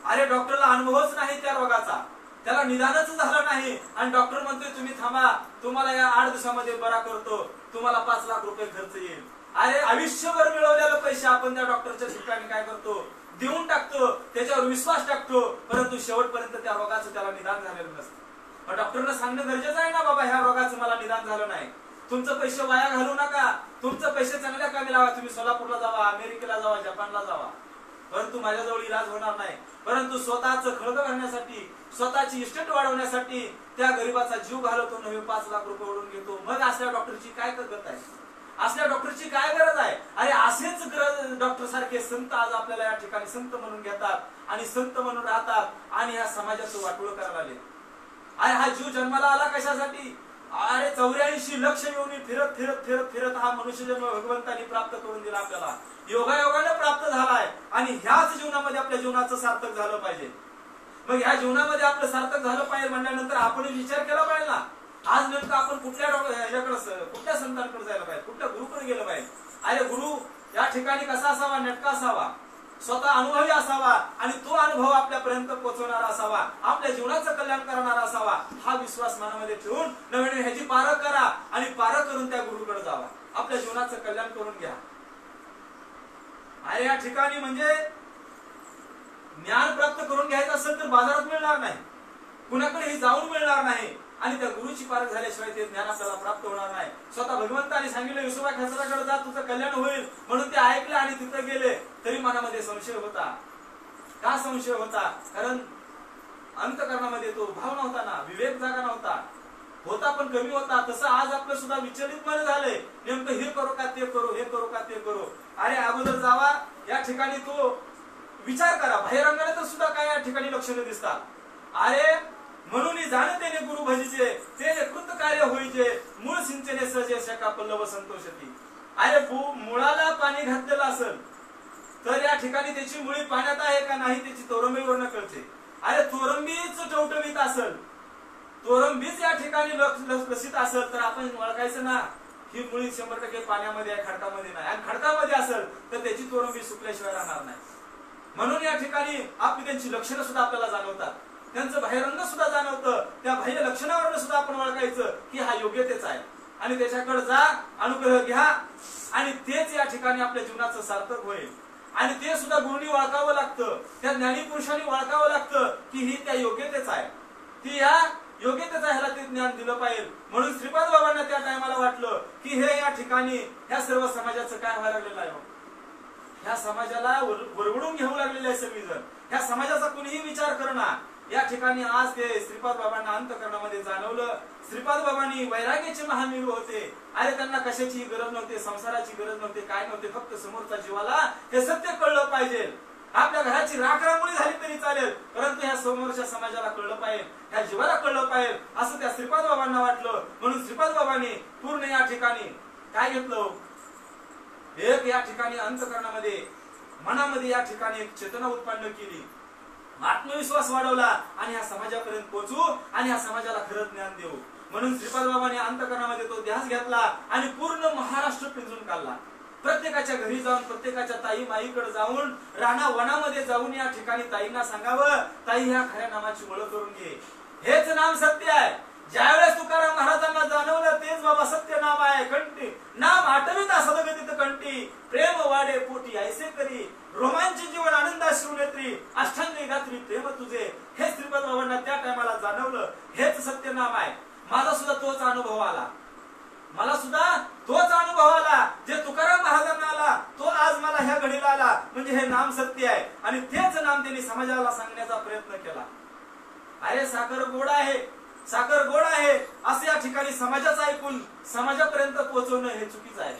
अरे डॉक्टरला अनुभवच नाही त्या रोगाचा, त्याला निदानच झालं नाही आणि डॉक्टर म्हणतोय तुम्ही थांबा, तुम्हाला या 8 दिवसामध्ये बरा करतो, तुम्हाला 5 लाख रुपये खर्च येईल. अरे आयुष्यभर मिळवलेले पैसे आपण त्या डॉक्टरच्या ठिकाणी काय करतो, देऊन टाकतो, त्याच्यावर विश्वास टाकतो, परंतु शेवटपर्यंत त्या रोगाचं त्याला निदान झालेलं नसतं. डॉक्टरनं सांगणं गरजेचं आहे ना, बाबा ह्या रोगाचं मला निदान झालं नाही, तुमचं पैसे वाया घालू नका, तुमचं पैसे चांगल्या कामी लावा, तुम्ही सोलापूरला जावा, अमेरिकेला जावा, जपानला जावा, परंतु माझ्याजवळ इलाज होणार नाही. परंतु स्वतःचं खळगं भरण्यासाठी, स्वतःची इस्टेट वाढवण्यासाठी त्या गरीबाचा जीव घालवतो, नवे 5 लाख रुपये ओढून घेतो. मग असल्या डॉक्टरची काय गरज आहे, असल्या डॉक्टरची काय गरज आहे? अरे असेच डॉक्टर सारखे संत आज आपल्याला या ठिकाणी संत म्हणून घेतात आणि संत म्हणून राहतात आणि ह्या समाजाचं वाटोळ करायला आले. अरे हा जीव जन्माला आला कशासाठी? अरे 84 लक्ष योनी फिरत फिरत फिरत फिरत हा मनुष्य जन्म भगवंतांनी प्राप्त करून दिला आपल्याला, योगायोगाने प्राप्त झालाय आणि ह्याच जीवनामध्ये आपल्या जीवनाचं सार्थक झालं पाहिजे. मग ह्या जीवनामध्ये आपलं सार्थक झालं पाहिजे म्हणल्यानंतर आपण विचार केला पाहिजे ना, आज नेमकं आपण कुठल्या संतांकडे जायला पाहिजे, कुठल्या गुरुकडे गेलं पाहिजे. अरे गुरु या ठिकाणी कसा असावा, नेटका असावा, स्वतः अनुभवी असावा आणि तो अनुभव आपल्यापर्यंत पोहोचवणारा असावा, आपल्या जीवनाचं कल्याण करणारा असावा. हा विश्वास मनामध्ये ठेवून नवीन ह्याची पारख करा आणि पारख करून त्या गुरुकडे जावा, आपल्या जीवनाचं कल्याण करून घ्या. अरे या ठिकाणी म्हणजे ज्ञान प्राप्त करून घ्यायचं असेल तर बाजारात मिळणार नाही, कुणाकडेही जाऊन मिळणार नाही आणि त्या गुरुची पारख झाल्याशिवाय ते ज्ञान आपल्याला प्राप्त होणार नाही. स्वतः भगवंताने सांगितलं विसोबा खेचराकडे जा, तुझं कल्याण होईल, म्हणून ते ऐकले आणि तिथं गेले. तरी मनामध्ये संशय होता. का संशय होता? कारण अंतःकरणामध्ये तो भाव नव्हता ना, विवेक जागा नव्हता, होता पण कमी होता. तसं आज आपलं सुद्धा विचलित मन झालंय. नेमकं हे करू का ते करू, हे करू का ते करू. अरे अगोदर जावा या ठिकाणी तो विचार करा. बाहेरंगाने तर सुद्धा काय या ठिकाणी लक्षणं दिसतात. अरे म्हणून जाणते ने गुरु भजीचे ते कृत कार्य होईचे मूळ सिंचने सजे शका पल्लव संतोषती. अरे मुळाला पाणी घातलेलं असेल तर या ठिकाणी त्याची मुळी पाण्यात आहे का नाही त्याची तोरंबीवरनं कळते. अरे तोरंबीच टवटवीत असेल, तोरंबीच या ठिकाणी लसित असेल तर आपण ओळखायचं ना ही मुळी 100% पाण्यामध्ये आहे, खडकामध्ये नाही. आणि खडकामध्ये असेल तर त्याची तोरंबी सुकल्याशिवाय राहणार नाही. म्हणून या ठिकाणी आपली त्यांची लक्षणं सुद्धा आपल्याला जाणवतात, त्यांचं बाह्यरंग सुद्धा जाणवतं. त्या बाह्य लक्षणावरून सुद्धा आपण ओळखायचं की हा योग्यतेच आहे आणि त्याच्याकडे जा, अनुग्रह घ्या आणि तेच या ठिकाणी आपल्या जीवनाचं सार्थक होईल. आणि ते सुद्धा गुरुनी ओळखावं लागतं, त्या ज्ञानी पुरुषांनी ओळखावं लागतं की ही त्या योग्यतेच आहे, ती या योग्यतेचा ह्याला ते ज्ञान दिलं पाहिजे. म्हणून श्रीपाद बाबांना त्या टायमाला वाटलं की हे या ठिकाणी ह्या सर्व समाजाचं काय व्हायला लागलेलं आहे, ह्या समाजाला वरवडून घेऊ लागलेले आहे सगळीजण, ह्या समाजाचा कुणीही विचार करणार. या ठिकाणी आज ते श्रीपाद बाबांना अंतःकरणामध्ये जाणवलं. श्रीपाद बाबांनी वैराग्याचे महावीर होते. अरे त्यांना कशाची गरज नव्हती, संसाराची गरज नव्हती, काय नव्हते, फक्त समोरच्या जीवाला हे सत्य कळलं पाहिजे. आपल्या घराची राखरांमुळे झाली तरी चालेल, परंतु ह्या समोरच्या समाजाला कळलं पाहिजे, ह्या जीवाला कळलं पाहिजे असं त्या श्रीपाद बाबांना वाटलं. म्हणून श्रीपाद बाबांनी पूर्ण या ठिकाणी काय घेतलं, एक या ठिकाणी अंतःकरणामध्ये मनामध्ये या ठिकाणी एक चेतना उत्पन्न केली, आत्मविश्वास वाढवला आणि ह्या समाजापर्यंत पोहोचू आणि ह्या समाजाला खरं ज्ञान देऊ. म्हणून श्रीपाद बाबांनी अंतःकरणामध्ये तो ध्यास घेतला आणि पूर्ण महाराष्ट्र पिंजून काढला. प्रत्येकाच्या घरी जाऊन, प्रत्येकाच्या ताई माईकडे जाऊन, राणा वनामध्ये जाऊन या ठिकाणी ताईंना सांगावं, ताई ह्या खऱ्या नामाची ओळख करून घे, हेच नाम सत्य आहे. ज्यावेळेस तुकाराम महाराजांना जाणवलं तेच बाबा सत्य नाम आहे. कंठी नाम आठविता सदगतीत कंठी, प्रेम वाढे पोटी ऐसे करी, रोमांच जीवन आनंदा शिवनेत्री, अष्टांगी गात्री प्रेम तुझे. हे श्रीपाद बाबांना त्या टायमाला जाणवलं, हेच सत्य नाम आहे. माझा सुद्धा तोच अनुभव आला, मला सुद्धा तोच अनुभव आला जे तुकाराम महाराजांना आला, तो आज मला ह्या घडीला आला. म्हणजे हे नाम सत्य आहे आणि तेच नाम त्यांनी समाजाला सांगण्याचा प्रयत्न केला. अरे साखर गोड आहे, साखर गोड आहे असं या ठिकाणी समाजाचं ऐकून समाजापर्यंत पोहोचवणं हे चुकीचं आहे.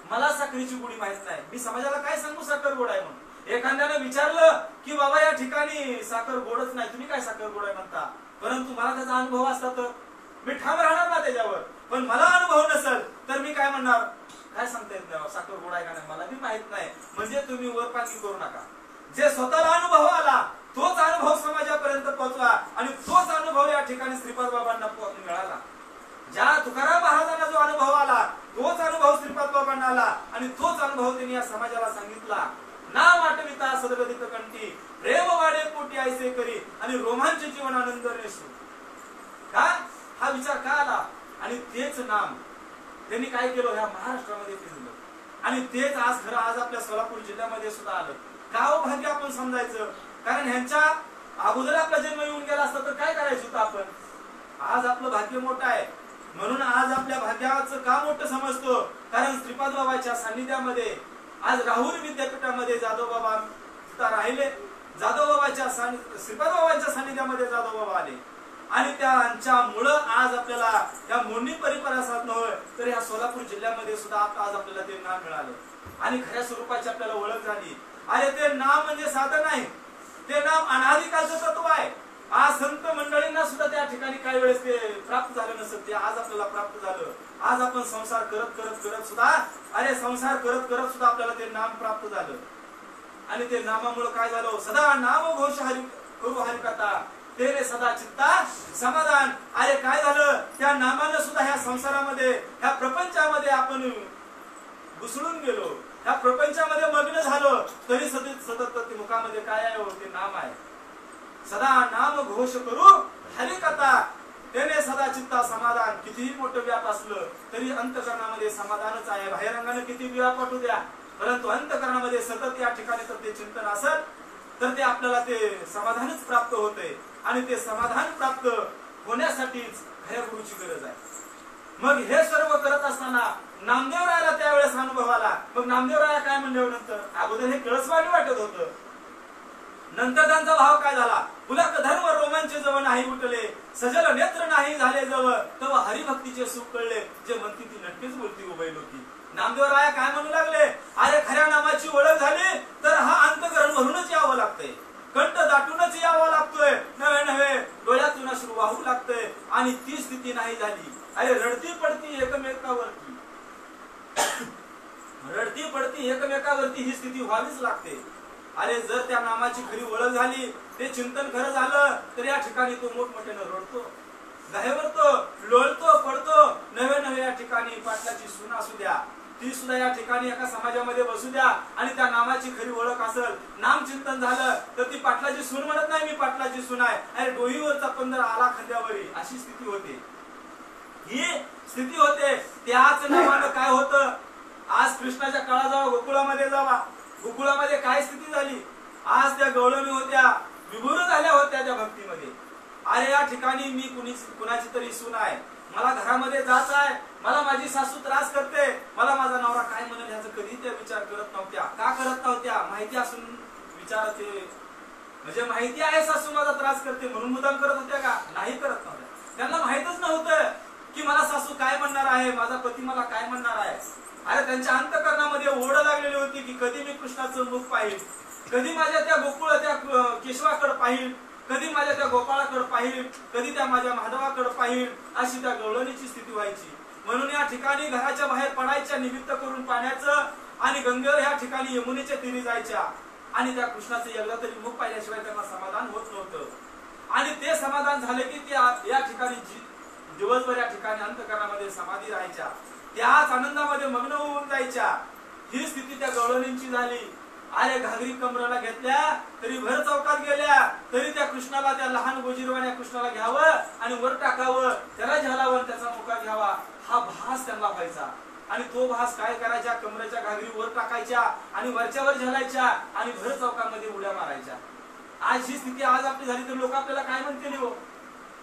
मला साखरेची गोडी माहित नाही, मी समाजाला काय सांगू साखर गोड आहे म्हणून. एखाद्याने विचारलं की बाबा या ठिकाणी साखर गोडच नाही, तुम्ही काय साखर गोड आहे म्हणता, परंतु मला त्याचा अनुभव असता तर मी ठाम राहणार ना त्याच्यावर. पण मला अनुभव नसेल तर मी काय म्हणणार, काय सांगता येत नाही साखर गोड आहे का नाही, मला बी माहित नाही. म्हणजे तुम्ही वरपांगी करू नका. जे स्वतःला अनुभव आला तोच अनुभव समाजापर्यंत पोहोचला आणि तोच अनुभव या ठिकाणी श्रीपाद बाबांना मिळाला. ज्या तुकाराम महाराजांना जो अनुभव आला तोच अनुभव श्रीपाद बाबांना आला आणि तोच अनुभव त्यांनी या समाजाला सांगितला. नाम आठविता सदगतीत कंठी, प्रेम वाढे पोटी ऐसे करी आणि रोमांच जीवन आनंद नेसू. का हा विचार का आला आणि तेच नाम त्यांनी काय केलं, ह्या महाराष्ट्रामध्ये फिरलं आणि तेच आज खरं आज आपल्या सोलापूर जिल्ह्यामध्ये सुद्धा आलं. गाव भाग्य आपण समजायचं, कारण ह्यांच्या अगोदर आपला जन्म येऊन गेला असता तर काय करायचं होतं आपण. आज आपलं भाग्य मोठं आहे म्हणून आज आपल्या भाग्याचं का मोठं समजतो, कारण श्रीपाद बाबाच्या सान्निध्यामध्ये आज राहुल विद्यापीठामध्ये जाधव बाबा तिथं राहिले. जाधव बाबाच्या श्रीपाद बाबांच्या सान्निध्यामध्ये जाधव बाबा आले आणि त्यांच्यामुळं आज आपल्याला या मोडणी परिसरात नव्हे तर या सोलापूर जिल्ह्यामध्ये सुद्धा आज आपल्याला ते नाम मिळालं आणि खऱ्या स्वरूपाची आपल्याला ओळख झाली. अरे ते नाम म्हणजे साधन आहे, ते नाम अनादिकालचं तत्व आहे. आज संत मंडळींना सुद्धा त्या ठिकाणी काही वेळेस ते प्राप्त झालं नसतं, ते आज आपल्याला प्राप्त झालं. आज आपण संसार करत करत करत सुद्धा, अरे संसार करत करत सुद्धा आपल्याला ते नाम प्राप्त झालं आणि ते नामामुळे काय झालं, सदा नाम घोष हरी करू हरिकथा तेरे सदा चित्ता समाधान. अरे काय झालं, त्या नामानं सुद्धा ह्या संसारामध्ये ह्या प्रपंचामध्ये आपण घुसळून गेलो, ह्या प्रपंचामध्ये मग्न झालो तरी सतत ते मुखामध्ये काय आहे, ते नाम आहे. सदा नाम घोष करू हरिकथा तेने सदा चित्ता समाधान. कितीही मोठं व्याप असलं तरी अंतःकरणामध्ये समाधानच आहे. बाहेरंगाने किती व्याप वाटू द्या, परंतु अंतःकरणामध्ये सतत या ठिकाणी तर ते चिंतन असेल तर ते आपल्याला ते समाधानच प्राप्त होते आणि ते समाधान प्राप्त होण्यासाठीच खऱ्या गुरुची गरज आहे. मग हे सर्व करत असताना नामदेवरायाला त्यावेळेस अनुभव आला. मग नामदेवराया काय म्हणल्यानंतर अगोदर हे कळसवाणी वाटत होतं, नंतर त्यांचा भाव काय झाला, पुलक धर्म रोमांच जवळ नाही उठले, सजल नेत्र नाही झाले जवळ, तेव्हा हरिभक्तीचे सुख कळले, जे म्हणती ती नटकेच बोलती उभय लोकी. नामदेवराया काय म्हणू लागले, अरे खऱ्या नामाची ओळख झाली तर हा अंतकरण भरूनच यावं लागतंय, कंठ दाटूनच यावं लागतोय, नव्हे नव्हे डोळ्यातून अश्रू वाहू लागतंय. आणि ती स्थिती नाही झाली, अरे रडती पडती एकमेकावरती, रडती पडती एकमेकावरती ही स्थिती व्हावीच लागते. अरे जर त्या नामाची खरी ओळख झाली, ते चिंतन खरं झालं, तर या ठिकाणी तो मोठमोठ्यानं रडतो, गायवरतो, लोळतो, पडतो. नव्हे नव्हे या ठिकाणी पाटलाची सून असू द्या, ती सुद्धा या ठिकाणी एका समाजामध्ये बसू द्या, आणि त्या नामाची खरी ओळख असेल, नाम चिंतन झालं, तर ती पाटलाची सून म्हणत नाही मी पाटलाची सून आहे, अरे डोईवरचा पंधर आला खांद्यावरी, अशी स्थिती होते. ही स्थिती होते. त्याच नावानं काय होतं, आज कृष्णाच्या काळा जावा, गोकुळामध्ये जावा, गोकुळामध्ये काय स्थिती झाली, आज त्या गवळणी होत्या, विभोर झाल्या होत्या त्या भक्तीमध्ये. अरे या ठिकाणी मी कुणाची तरी सून आहे, मला घरामध्ये जायचं आहे, मला माझी सासू त्रास करते, मला माझा नवरा काय म्हणेल याचा कधी त्या विचार करत नव्हत्या. का करत नव्हत्या, माहिती असून विचारते, म्हणजे माहिती आहे सासू माझा त्रास करते म्हणून मुद्दाम करत होत्या का, नाही करत नव्हत्या. त्यांना माहितच नव्हतं की मला सासू काय म्हणणार आहे, माझा पती मला काय म्हणणार आहे. अरे त्यांच्या अंतकरणामध्ये ओढ लागलेली होती की कधी मी कृष्णाचं मुख पाहिल, कधी माझ्या त्या गोकुळ त्या केशवाकडे पाहिल, कधी माझ्या त्या गोपाळाकडे पाहिल, कधी त्या माझ्या माधवाकडे पाहिल, अशी त्या गवळणीची स्थिती व्हायची. म्हणून या ठिकाणी घराच्या बाहेर पडायच्या निमित्त करून पाण्याचं, आणि गंगेवर या ठिकाणी यमुनेच्या तीरी जायच्या, आणि त्या कृष्णाचं एकदा तरी मुख पाहिल्याशिवाय त्यांना समाधान होत नव्हतं. आणि ते समाधान झाले की त्या या ठिकाणी दिवसभर या ठिकाणी अंतकरणामध्ये समाधी राहायच्या, त्याच आनंदामध्ये मग्न होऊन जायच्या. ही स्थिती त्या गवळणींची झाली. अरे घागरी कमराला घेतल्या तरी भर चौकात गेल्या तरी त्या कृष्णाला, त्या लहान गोजीरवाण्या कृष्णाला घ्यावं आणि वर टाकावं, त्याला झेलावं, त्याचा मुका घ्यावा, हा भास त्यांना व्हायचा. आणि तो भास काय करायच्या, कमरेच्या घागरी वर टाकायच्या आणि वरच्यावर झेलायच्या आणि भर चौकामध्ये उड्या मारायच्या. आज ही स्थिती आज आपली झाली तर लोक आपल्याला काय म्हणतील, हो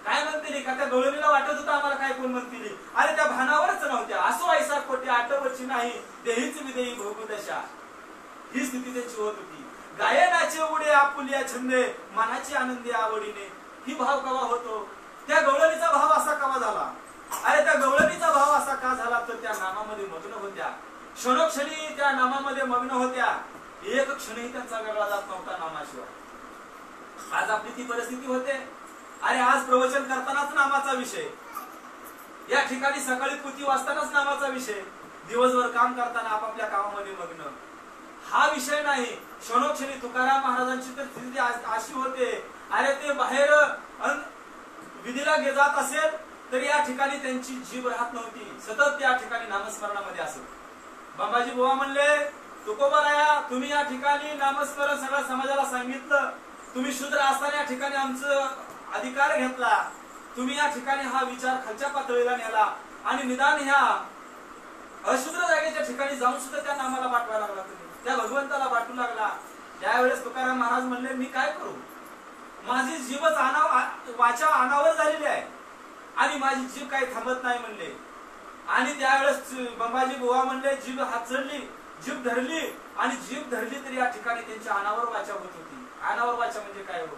काय म्हणतील, का त्या गवळणीला वाटत होतं आम्हाला काय कोण म्हणतील. अरे त्या भानावरच नव्हत्या, असो ऐसा खोटे आठवची नाही, देहीच विदेही भोगदशा. ही स्थिती त्यांची होत होती. गायनाचे उडे आपुलिया छंदे, मनाची आनंदी आवडीने, ही भाव कवा होतो, त्या गवळणीचा भाव असा कवा झाला. अरे त्या गवळणीचा भाव असा का झाला, तर त्या नामामध्ये मग्न होत्या, क्षणोक्षणी त्या नामामध्ये मग्न होत्या, एक क्षणही त्यांचा वेगळा जात नव्हता नामाशिवाय. आज आपली ती परिस्थिती होते. अरे आज प्रवचन करतानाच नामाचा विषय, या ठिकाणी सकाळी पुथी वाचतानाच नामाचा विषय, दिवसभर काम करताना आपापल्या कामामध्ये मग्न, हा विषय नाही. क्षणोक्षणी तुकाराम महाराजांची तर स्थिती अशी होते, अरे ते बाहेर विधीला जात असेल तर या ठिकाणी त्यांची जीभ राहत नव्हती, सतत त्या ठिकाणी नामस्मरणामध्ये असत. बाबाजी बुवा म्हणले, तुकोबाराया तुम्ही या ठिकाणी नामस्मरण सगळ्या समाजाला सांगितलं, तुम्ही शूद्र असताना या ठिकाणी आमचं अधिकार घेतला, तुम्ही या ठिकाणी हा विचार खालच्या पातळीला नेला, आणि निदान ह्या अशूद्र जागेच्या ठिकाणी जाऊन सुद्धा त्या नामाला पाठवायला लागला, तुम्ही त्या भगवंताला पाठवू लागला. त्यावेळेस तुकाराम महाराज म्हणले, मी काय करू, माझी जीभच वाचा अनावर झालेली आहे आणि माझी जीभ काही थांबत नाही म्हणले. आणि त्यावेळेस बाबाजी बुवा म्हणले, जीभ हात चढली, जीभ धरली, आणि जीभ धरली तरी या ठिकाणी त्यांची अनावर वाचा होत होती. अनावर वाचा म्हणजे काय हो,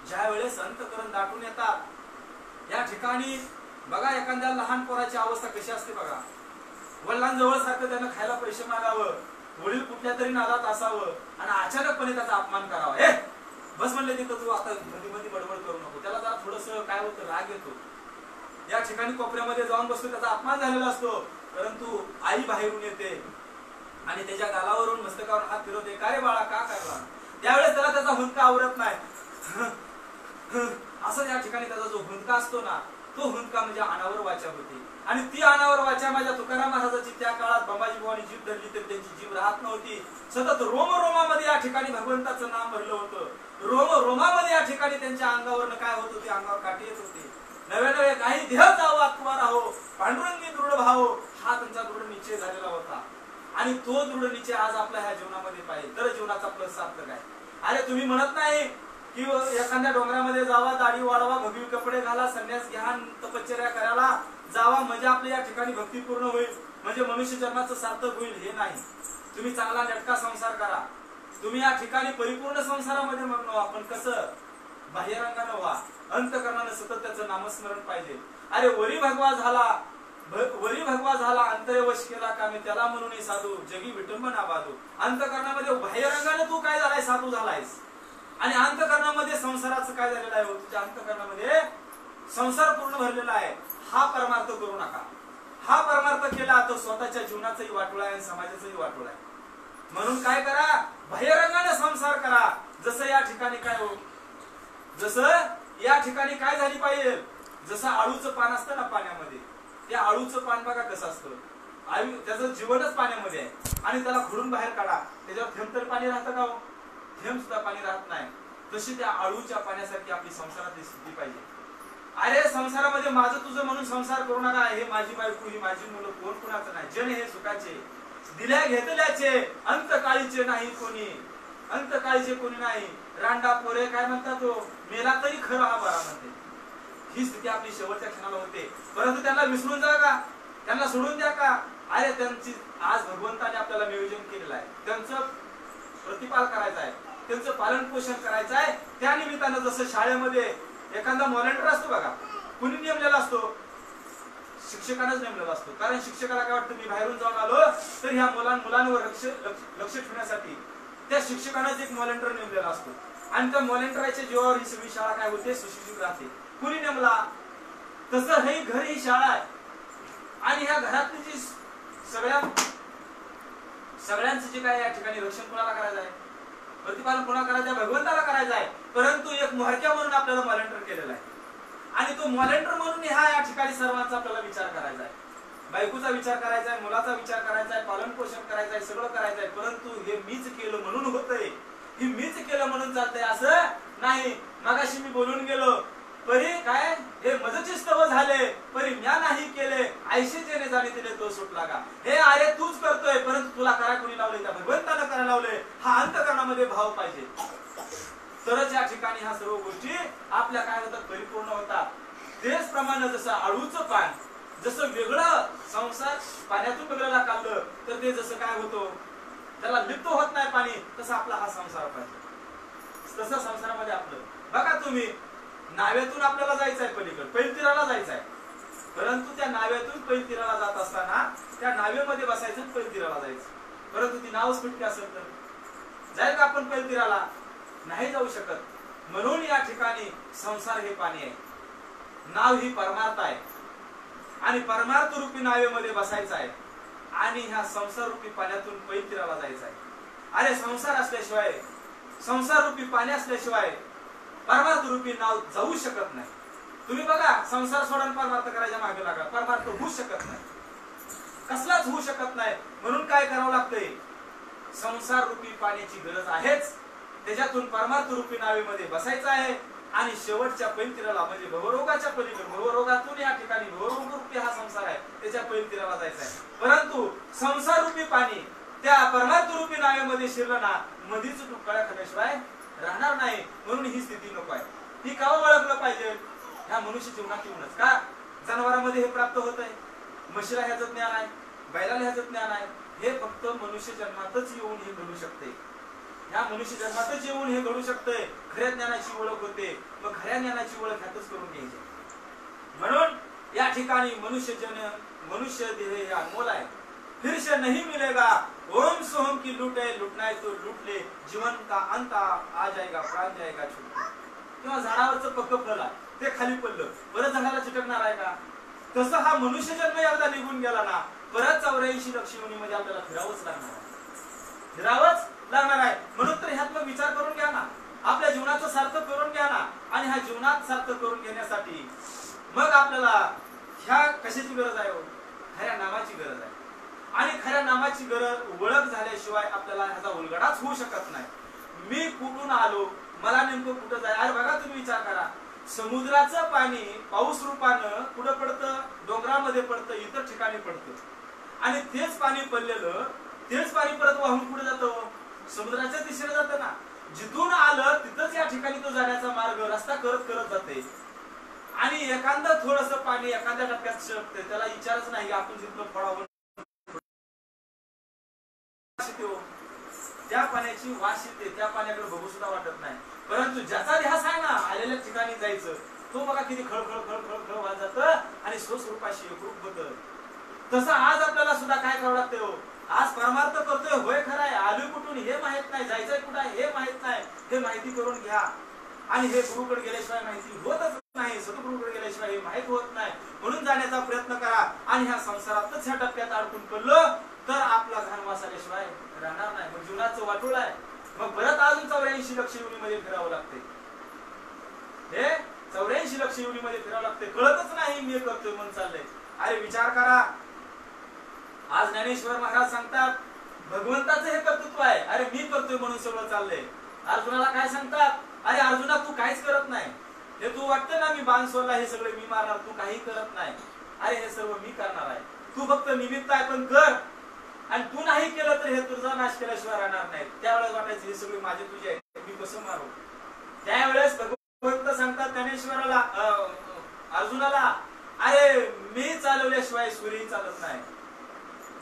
ज्या वेळेस अंतकरण दाटून येतात या ठिकाणी बघा, एखाद्या लहान पोराची अवस्था कशी असते बघा, वडिलांजवळ सारखं त्यानं खायला पैसे मागावं, वडील कुठल्या तरी नादात असावं आणि अचानकपणे त्याचा अपमान करावा. हे बस म्हणले तिथं, तू आता मध्ये मध्ये बडबड करू नको. त्याला जरा थोडस काय होतं, राग येतो, या ठिकाणी कोपऱ्यामध्ये जाऊन बसतो, त्याचा अपमान झालेला असतो. परंतु आई बाहेरून येते आणि त्याच्या गालावरून मस्तकावर हात फिरवते, का रे बाळा का करला. त्यावेळेस त्याला त्याचा हुंदका आवरत नाही, असं या ठिकाणी त्याचा जो हुंदका असतो ना, तो हुंदका म्हणजे अनावर वाचा होती. आणि ती अनावर वाचा माझ्या तुकाराम महाराजाची त्या काळात बाबाजी बुवांनी जीभ धरली तर त्यांची जीभ राहत नव्हती. सतत रोमामध्ये या ठिकाणी भगवंताचं नाम भरलं होतं, रोमामध्ये या ठिकाणी त्यांच्या अंगावरनं काय होत होते, अंगावर काठी येत होते. नवे नवे काही देह जावो आत्मा राहो, पांडुरंगी दृढ भाव, हा त्यांचा दृढ निश्चय झालेला होता. आणि तो दृढ निश्चय आज आपल्या ह्या जीवनामध्ये पाहिजे तर जीवनाचा प्लस सार्थक आहे. अरे तुम्ही म्हणत नाही की एखाद्या डोंगरामध्ये जावा, दाढी वाढवा, भगवी कपडे घाला, संन्यास घ्या, तपश्चर्या करायला जावा, म्हणजे आपल्या या ठिकाणी भक्ती पूर्ण होईल, म्हणजे मनुष्य जन्माचं सार्थक होईल, हे नाही. तुम्ही चांगला नेटका संसार करा, तुम्ही या ठिकाणी परिपूर्ण संसारामध्ये मग्न व्हा. पण कसं, बाह्यरंगानं व्हा, अंतकरणानं सतत त्याचं नामस्मरण पाहिजे. अरे वरी भगवा झाला अंतरे वश केला कामी, त्याला म्हणून साधू जगी विटंबना बाधू. अंतकरणामध्ये बाह्यरंगाने तू काय झालाय, साधू झालायस. आणि अंतकरणामध्ये संसाराचं काय झालेलं आहे, तुझ्या अंतकरणामध्ये संसार पूर्ण भरलेला आहे. हा परमार्थ करू नका. हा परमार्थ केला तर स्वतःच्या जीवनाचंही वाटोळा आहे आणि समाजाचंही वाटोळा आहे. म्हणून काय करा, बाह्यरंगाने संसार करा. जसं या ठिकाणी काय हो, जसं या ठिकाणी काय झाली पाहिजे, जसं आळूचं पान असतं ना पाण्यामध्ये, त्या आळूचं पान बघा कसं असतं, त्याचं जीवनच पाण्यामध्ये आहे. आणि त्याला खोडून बाहेर काढा, त्याच्यावर थेंब तर पाणी राहतं का हो, थेंब सुद्धा पाणी राहत नाही. तशी त्या आळूच्या पाण्यासारखी आपली संसारातली स्थिती पाहिजे. अरे संसारामध्ये माझं तुझं म्हणून संसार करू नका. हे माझी बायको, ही माझी मुलं, कोण कुणाचं नाही. जन हे सुखाचे, दिल्या घेतल्याचे, अंतकाळीचे नाही कोणी, अंतकाळीचे कोणी नाही. रांडा पोरे काय म्हणतात तो, मेला तरी खरं हा बरा म्हणते. ही स्थिती आपली शेवटच्या क्षणाला होते. परंतु त्यांना विसरून जा का, त्यांना सोडून द्या का. अरे त्यांची आज भगवंताने आपल्याला नियोजन केलेलं आहे, त्यांचं प्रतिपाल करायचं आहे, त्यांचं पालन पोषण करायचं आहे. त्या निमित्तानं जसं शाळेमध्ये एखादा व्हॉलंटियर असतो बघा, कुणी नेमलेला असतो, शिक्षकानंच नेमलेला असतो. कारण शिक्षकाला काय वाटतं, मी बाहेरून जाऊन आलो तर ह्या मुलांवर लक्ष ठेवण्यासाठी त्या शिक्षकानंच एक व्हॉलंटियर नेमलेला असतो. आणि त्या व्हॉलंटियरच्या जीवावर ही सगळी शाळा काय होते, सुशिक्षित राहते. कुणी नेमला, तसं हे घर ही शाळा आहे. आणि ह्या घरातली जी सगळ्यांचं जे काय या ठिकाणी रक्षण कोणाला करायचं आहे, प्रतिपालन कोणा करायचं आहे, भगवंताला करायचं आहे. परंतु एक म्हारक्या म्हणून आपल्याला व्हॉलंटियर केलेला आहे. आणि तो व्हॉलंटियर म्हणून हा या ठिकाणी सर्वांचा आपल्याला विचार करायचा आहे. बायकोचा विचार करायचा आहे, मुलाचा विचार करायचा आहे, पालन पोषण करायचं आहे, सगळं करायचं आहे. परंतु हे मीच केलं म्हणून होतंय, हे मीच केलं म्हणून चालतंय असं नाही. मगाशी मी बोलून गेलो, परी काय हे मजचे स्तव झाले, परी म्या नाही केले, आयशे जेने जाणे तिने तो सुटला का. हे अरे तूच करतोय, परंतु तुला करा कोणी लावले, त्या भगवंताला करायला लावले. हा अंतकरणामध्ये भाव पाहिजे, तरच या ठिकाणी ह्या सर्व गोष्टी आपल्या काय होतात, परिपूर्ण होतात. तेच प्रमाणे जसं आळूचं पान जसं वेगळं संसार पाण्यातून वेगळं काढलं तर ते जसं काय होतो, त्याला लिप्त होत नाही पाणी, तसं आपला हा संसार पाहिजे. तसं संसारामध्ये आपलं बघा तुम्ही, नाव्यातून आपल्याला जायचं आहे पलीकडे, पैलतीराला जायचं आहे. परंतु त्या नाव्यातून पैलतीराला जात असताना त्या नावेमध्ये बसायचं, पैलतीराला जायचं. परंतु ती नावच फिटके असेल तर जाईल का आपण पैलतीराला, नाही जाऊ शकत. म्हणून या ठिकाणी संसार हे पाणी आहे, नाव ही परमार्थ आहे. आणि परमार्थ रूपी नावेमध्ये बसायचं आहे आणि ह्या संसार रूपी पाण्यातून पैलतीराला जायचं आहे. अरे संसार असल्याशिवाय, संसार रूपी पाणी असल्याशिवाय परमार्थ रूपी नाव जाऊ शकत नाही. तुम्ही बघा, संसार सोडून परमार्थ करायच्या मागे लागा, परमार्थ होऊ शकत नाही, कसलाच होऊ शकत नाही. म्हणून काय करावं लागतंय, संसार रूपी पाण्याची गरज आहेच, त्याच्यातून परमार्थ रूपी नावेमध्ये बसायचं आहे. आणि शेवटच्या पैलतीराला म्हणजे भवरोगाच्या पलीकडे, भवरोगातून या ठिकाणी भवरोग रूपी हा संसार आहे, त्याच्या पैलतीराला जायचं आहे. परंतु संसार रूपी पाणी त्या परमार्थ रूपी नावेमध्ये शिरलं ना, मधीच टुकड्या खाल्याशिवाय राहणार नाही. म्हणून ही स्थिती नको आहे. ही का ओळखलं पाहिजे, ह्या मनुष्य जीवनात येऊनच का. जनावरांमध्ये हे प्राप्त होत आहे, म्हशीला ह्याचं ज्ञान आहे, बैलाला ह्याचं ज्ञान आहे. हे फक्त मनुष्य जन्मातच येऊन हे घडू शकते. ह्या मनुष्य जन्मातच येऊन हे घडू शकते. खऱ्या ज्ञानाची ओळख होते, मग खऱ्या ज्ञानाची ओळख ह्यातच करून घ्यायची. म्हणून या ठिकाणी मनुष्य देह हा अनमोल आहे, फिर से नहीं मिलेगा. ओम सोहम की लूट है, लुटना है तो लूट ले, जीवन का अंत आ जाएगा, प्राण जाएगा छूट. किंवा झाडावरचं पक्क फळ ते खाली पडलं, परत झाडाला चिटकणार आहे का. तसं हा मनुष्य जन्म एकदा निघून गेला ना, परत 84 लक्ष योनीमध्ये आपल्याला फिरावंच लागणार आहे, फिरावंच लागणार आहे. म्हणून तर ह्यात मग विचार करून घ्या ना, आपल्या जीवनाचं सार्थक करून घ्या ना. आणि ह्या जीवनात सार्थक करून घेण्यासाठी मग आपल्याला ह्या कशाची गरज आहे, खऱ्या नामाची गरज आहे. आणि खऱ्या नामाची गरज ओळख झाल्याशिवाय आपल्याला ह्याचा उलगडाच होऊ शकत नाही. मी कुठून आलो, मला नेमकं कुठं जाय. अरे बघा तुम्ही विचार करा, समुद्राचं पाणी पाऊस रूपानं कुठं पडतं, डोंगरामध्ये पडतं, इतर ठिकाणी पडतं. आणि तेच पाणी पडलेलं, तेच पाणी परत वाहून कुठे जातं, समुद्राच्या दिशेने जातं ना. जिथून आलं तिथंच या ठिकाणी तो जाण्याचा मार्ग रस्ता करत करत जाते. आणि एखादं थोडस पाणी एखाद्या टप्प्यात शिरते, त्याला विचारच नाही आपण जिथं पडावं. त्या पाण्याची वास येते, त्या पाण्याकडे बघू सुद्धा वाटत नाही. परंतु ज्याचा ध्यास आहे ना आलेल्या ठिकाणी जायचं, तो बघा किती खळखळ खळखळ खळ वाज जात आणि स्वस्वरूपाशी एकरूप होत. तसं आज आपल्याला सुद्धा काय करावं लागतं हो, आज परमार्थ करतोय होय खराय, आलोय कुठून हे माहित नाही, जायचंय कुठं हे माहित नाही, हे माहिती करून घ्या. आणि हे गुरुकडे गेल्याशिवाय माहिती होतच नाही, सद्गुरुकडे गेल्याशिवाय हे माहित होत नाही. म्हणून जाण्याचा प्रयत्न करा. आणि ह्या संसारातच ह्या टप्प्यात अडकून पडलं तर आपला घाणवास आल्याशिवाय राहणार नाही. मग जीवनाचं वाटोळ आहे. मग परत अजून 84 लक्ष योनीमध्ये फिरावं लागते. हे 84 लक्ष योनीमध्ये फिरावं लागते. कळतच नाही मी करतोय म्हणून चाललंय. अरे विचार करा, आज ज्ञानेश्वर महाराज सांगतात भगवंताचं हे कर्तृत्व आहे. अरे मी करतोय म्हणून सगळं चाललंय. अर्जुनाला काय सांगतात, अरे अर्जुना तू काहीच करत नाही. हे तू वाटतं ना मी बाण सोडला हे सगळे मी मारणार, तू काही करत नाही. अरे हे सर्व मी करणार आहे, तू फक्त निमित्त आहे पण कर. आणि तू नाही केलं तर हे तुझा नाश केल्याशिवाय राहणार नाही. त्यावेळेस वाटायचं हे सगळे माझे तुझे आहे, मी कसं मारू. त्यावेळेस भगवंत सांगतात ज्ञानेश्वराला अर्जुनाला, अरे मी चालवल्याशिवाय सूर्य चालत नाही.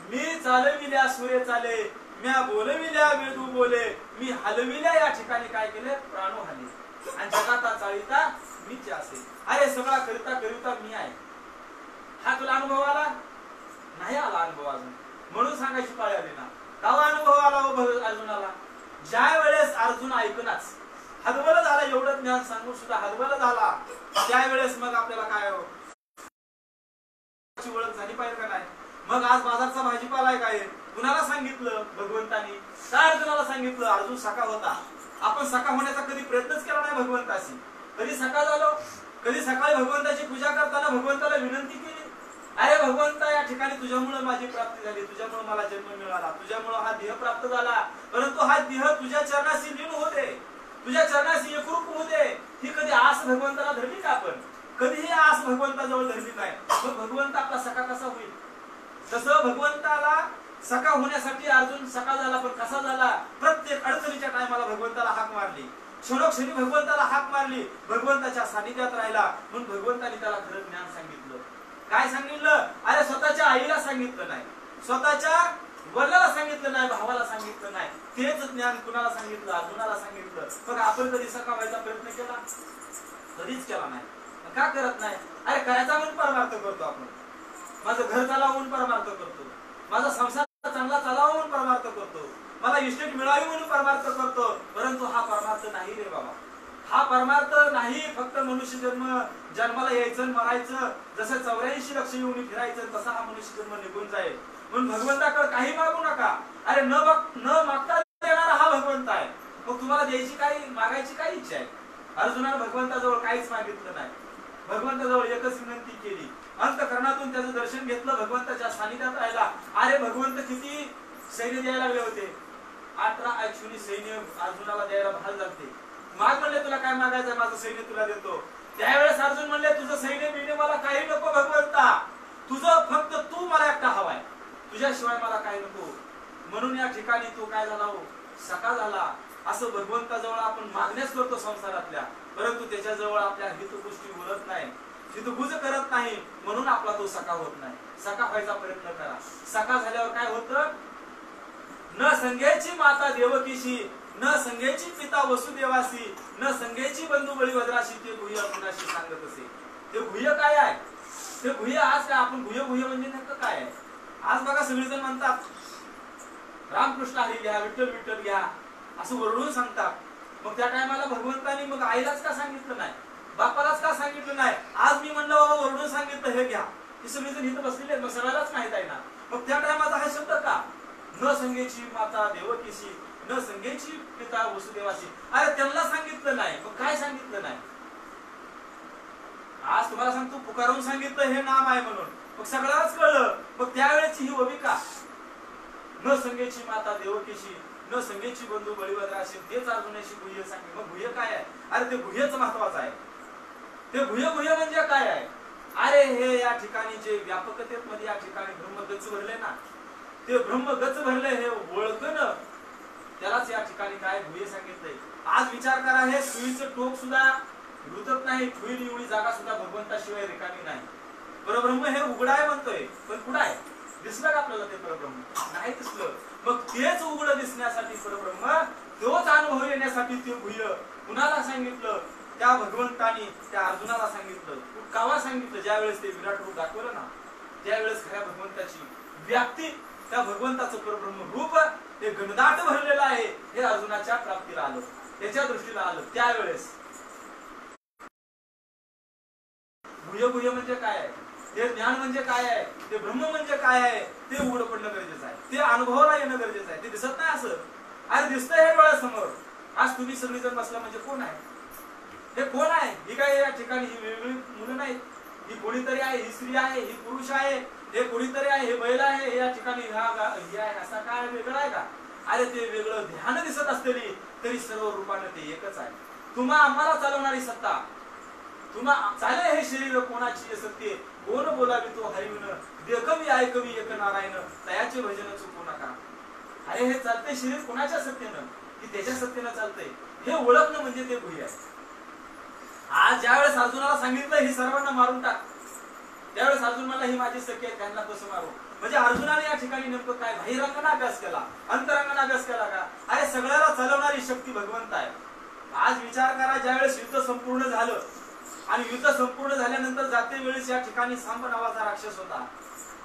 मी चालविल्या सूर्य चाले, म्या बोलविल्या वेदू बोले, मी हलविल्या या ठिकाणी काय केले प्राणो हले. आणि जगाता चालिता मीच असे. अरे सगळा करिता करिता मी आहे. हा तुला अनुभव आला नाही? आला अनुभव अजून. म्हणून सांगायची पाळी आली ना. कावा अनुभव आला अर्जुनाला? ज्या वेळेस अर्जुन ऐकनाच हदबल झाला, एवढं ज्ञान सांगून सुद्धा हदबल झाला, त्यावेळेस मग आपल्याला काय ओळख झाली पाहिजे का नाही? मग आज बाजारचा भाजीपाला आहे काय, कुणाला सांगितलं? भगवंतानी. काय अर्जुनाला सांगितलं? अर्जुन सखा होता. आपण सखा होण्याचा कधी प्रयत्नच केला नाही भगवंताशी. कधी सखा झालो? कधी सकाळी भगवंताची पूजा करताना भगवंताला विनंती केली, अरे भगवंता या ठिकाणी तुझ्यामुळे माझी प्राप्ती झाली, तुझ्यामुळे मला जन्म मिळाला, तुझ्यामुळे हा देह प्राप्त झाला. परंतु हा देह तुझ्या चरणाशी लीन होते, तुझ्या चरणाशी एकरूप होते. ही कधी आस भगवंताला धरली का आपण? कधीही आस भगवंताजवळ धरली नाही. मग भगवंत आपला सखा कसा होईल? तसं भगवंताला सखा होण्यासाठी अर्जुन सखा झाला. पण कसा झाला? प्रत्येक अडचणीच्या टायमाला भगवंताला हाक मारली, क्षणोक्षणी भगवंताला हाक मारली, भगवंताच्या सानिध्यात राहिला. म्हणून भगवंताने त्याला खरं ज्ञान सांगितलं. काय सांगितलं? अरे स्वतःच्या आईला सांगितलं नाही, स्वतःच्या वडिलाला सांगितलं नाही, भावाला सांगितलं नाही. तेच ज्ञान कुणाला सांगितलं? अर्जुनाला सांगितलं. मग आपण कधी सखा व्हायचा प्रयत्न केला? कधीच केला नाही. का करत नाही? अरे करायचा म्हणून परमार्थ करतो आपण. माझं घर चालावून परमार्थ करतो, माझा संसार चांगला चालावा म्हणून परमार्थ करतो, मला इस्टेट मिळावी म्हणून परमार्थ करतो. परंतु हा परमार्थ नाही रे बाबा. हा परमार्थ नाही. फक्त मनुष्य जन्म, जन्माला यायचं मरायचं, जसं 84 लक्ष येऊन फिरायचं, तसा हा मनुष्य जन्म निघून जाईल. म्हणून भगवंताकडे काही मागू नका. अरे न मागता देणारा हा भगवंत आहे. मग तुम्हाला द्यायची काही, मागायची काय इच्छा आहे? अर्जुनाने भगवंताजवळ काहीच मागितलं नाही. भगवंताजवळ एकच विनंती केली, अंतःकरणातून त्याचं दर्शन घेतलं, भगवंताच्या सानिध्यात राहिला. अरे भगवंत किती सैन्य द्यायला लागले होते? 18 अश्विनी सैन्य अर्जुनाला द्यायला भाल लागते. माग म्हणले तुला काय मागायचं, माझं सैन्य तुला देतो. त्यावेळेस अर्जुन म्हणले तुझं सैन्य बिन्य मला काही नको भगवंता, तुझं फक्त तू मला एकटा हवाय, तुझ्याशिवाय मला काही नको. म्हणून या ठिकाणी तो काय झाला हो? सखा झाला. असं भगवंताजवळ आपण मागण्यास करतो संसारातल्या, परंतु त्याच्याजवळ आपल्या हितगोष्टी बोलत नाही, हितगुज करत नाही. म्हणून आपला तो सखा होत नाही. सखा व्हायचा प्रयत्न करा. सखा झाल्यावर काय होतं? न संगेची माता देवकीशी, न संगेची पिता वसुदेवासी, न संगेची बंधू बळीभद्राशी, ते गुह्य कुणाशी सांगत असे. ते गुह्य काय आहे? ते गुह्य आज काय आपण गुह्य म्हणजे नेमकं काय आहे? आज बघा सगळेजण म्हणतात रामकृष्ण हरी घ्या, विठ्ठल विठ्ठल घ्या, असं वरडून सांगतात. मग त्या टायमाला भगवंतानी मग आईलाच का सांगितलं नाही, बापालाच का सांगितलं नाही? आज मी म्हणलं बाबा वरडून सांगितलं हे घ्या, हे सगळेजण इथं बसलेले, मग सगळ्यालाच माहित आहे ना. मग त्या टायमाचा हा शब्द का? न संगेची माता देवकीशी, न संगेची पिता वसुदेवाशी. अरे त्यांना सांगितलं नाही, मग काय सांगितलं नाही? आज तुम्हाला सांगतो पुकारून सांगितलं हे नाम आहे म्हणून, मग सगळ्यालाच कळलं. मग त्यावेळेची ही भूमिका, न संगेची माता देवकीशी, न संगेची बंधू बळीभद्राशी, तेच अर्जुनाशी गुह्य सांगितलं. मग गुह्य काय आहे? अरे ते गुह्यच महत्वाचं आहे. ते गुह्य म्हणजे काय आहे? अरे हे या ठिकाणी जे व्यापकतेमध्ये या ठिकाणी ब्रह्मगच्च भरले ना, ते ब्रह्मगच्च भरले हे ओळखणं, त्यालाच या ठिकाणी काय गुह्य सांगितलंय. आज विचार करा, हे सुईचं टोक सुद्धा रुतत नाही, ठुईल एवढी जागा सुद्धा भगवंताशिवाय रिकामी नाही. परब्रह्म हे उघडा आहे म्हणतोय, पण कुठं आहे? दिसलं का आपल्याला ते परब्रह्म? नाही दिसलं. मग तेच उघड दिसण्यासाठी परब्रह्म, तोच अनुभव येण्यासाठी ते गुह्य कुणाला सांगितलं? त्या भगवंतानी त्या अर्जुनाला सांगितलं. कावा सांगितलं? ज्यावेळेस ते विराट रूप दाखवलं ना, त्यावेळेस खऱ्या भगवंताची व्याप्ती, त्या भगवंताचं परब्रह्म रूप हे घनदाट भरलेलं आहे हे अर्जुनाच्या प्राप्तीला आलं, त्याच्या दृष्टीला आलं. त्यावेळेस गुह्य म्हणजे काय आहे, ते ज्ञान म्हणजे काय आहे, ते ब्रह्म म्हणजे काय आहे, ते उघड पडणं गरजेचं आहे. ते अनुभवाला येणं गरजेचं आहे. ते दिसत नाही असं. अरे दिसतंय हे डोळ्यासमोर. आज तुम्ही सगळीजण बसला म्हणजे कोण आहे? हे कोण आहे? ही काय या ठिकाणी ही वेगळी मुलं नाहीत. ही कोणीतरी आहे, ही स्त्री आहे, ही पुरुष आहे, हे कोणीतरी आहे, हे बैल आहे, हे या ठिकाणी हे आहे. असा काय वेगळं आहे का? अरे ते वेगळं ध्यान दिसत असलेली तरी सर्व रूपाने ते एकच आहे. तुम्हा आम्हाला चालवणारी सत्ता, तुम्हा चाले हे शरीर कोणाची सत्य, कोण बोलावी तो हरिविन, देखवी ऐकवी एक नारायण, तयाचे भजन चुकू नका. अरे हे चालतंय शरीर कोणाच्या सत्तेनं, की त्याच्या सत्तेनं चालतंय, हे ओळखणं म्हणजे ते गुह्य आहे. आज ज्यावेळेस अर्जुनाला सांगितलं ही सर्वांना मारून टाक, त्यावेळेस अर्जुन म्हणला ही माझी सख्य आहे, त्यांना कसं मारू? म्हणजे अर्जुनाने या ठिकाणी नेमकं काय बाह्यरंगाने अभ्यास केला, अंतरंगाने अभ्यास केला का? अरे सगळ्याला चालवणारी शक्ती भगवंत आहे. आज विचार करा, ज्यावेळेस युद्ध संपूर्ण झालं आणि युद्ध संपूर्ण झाल्यानंतर जाते वेळेस या ठिकाणी सांब नावाचा राक्षस होता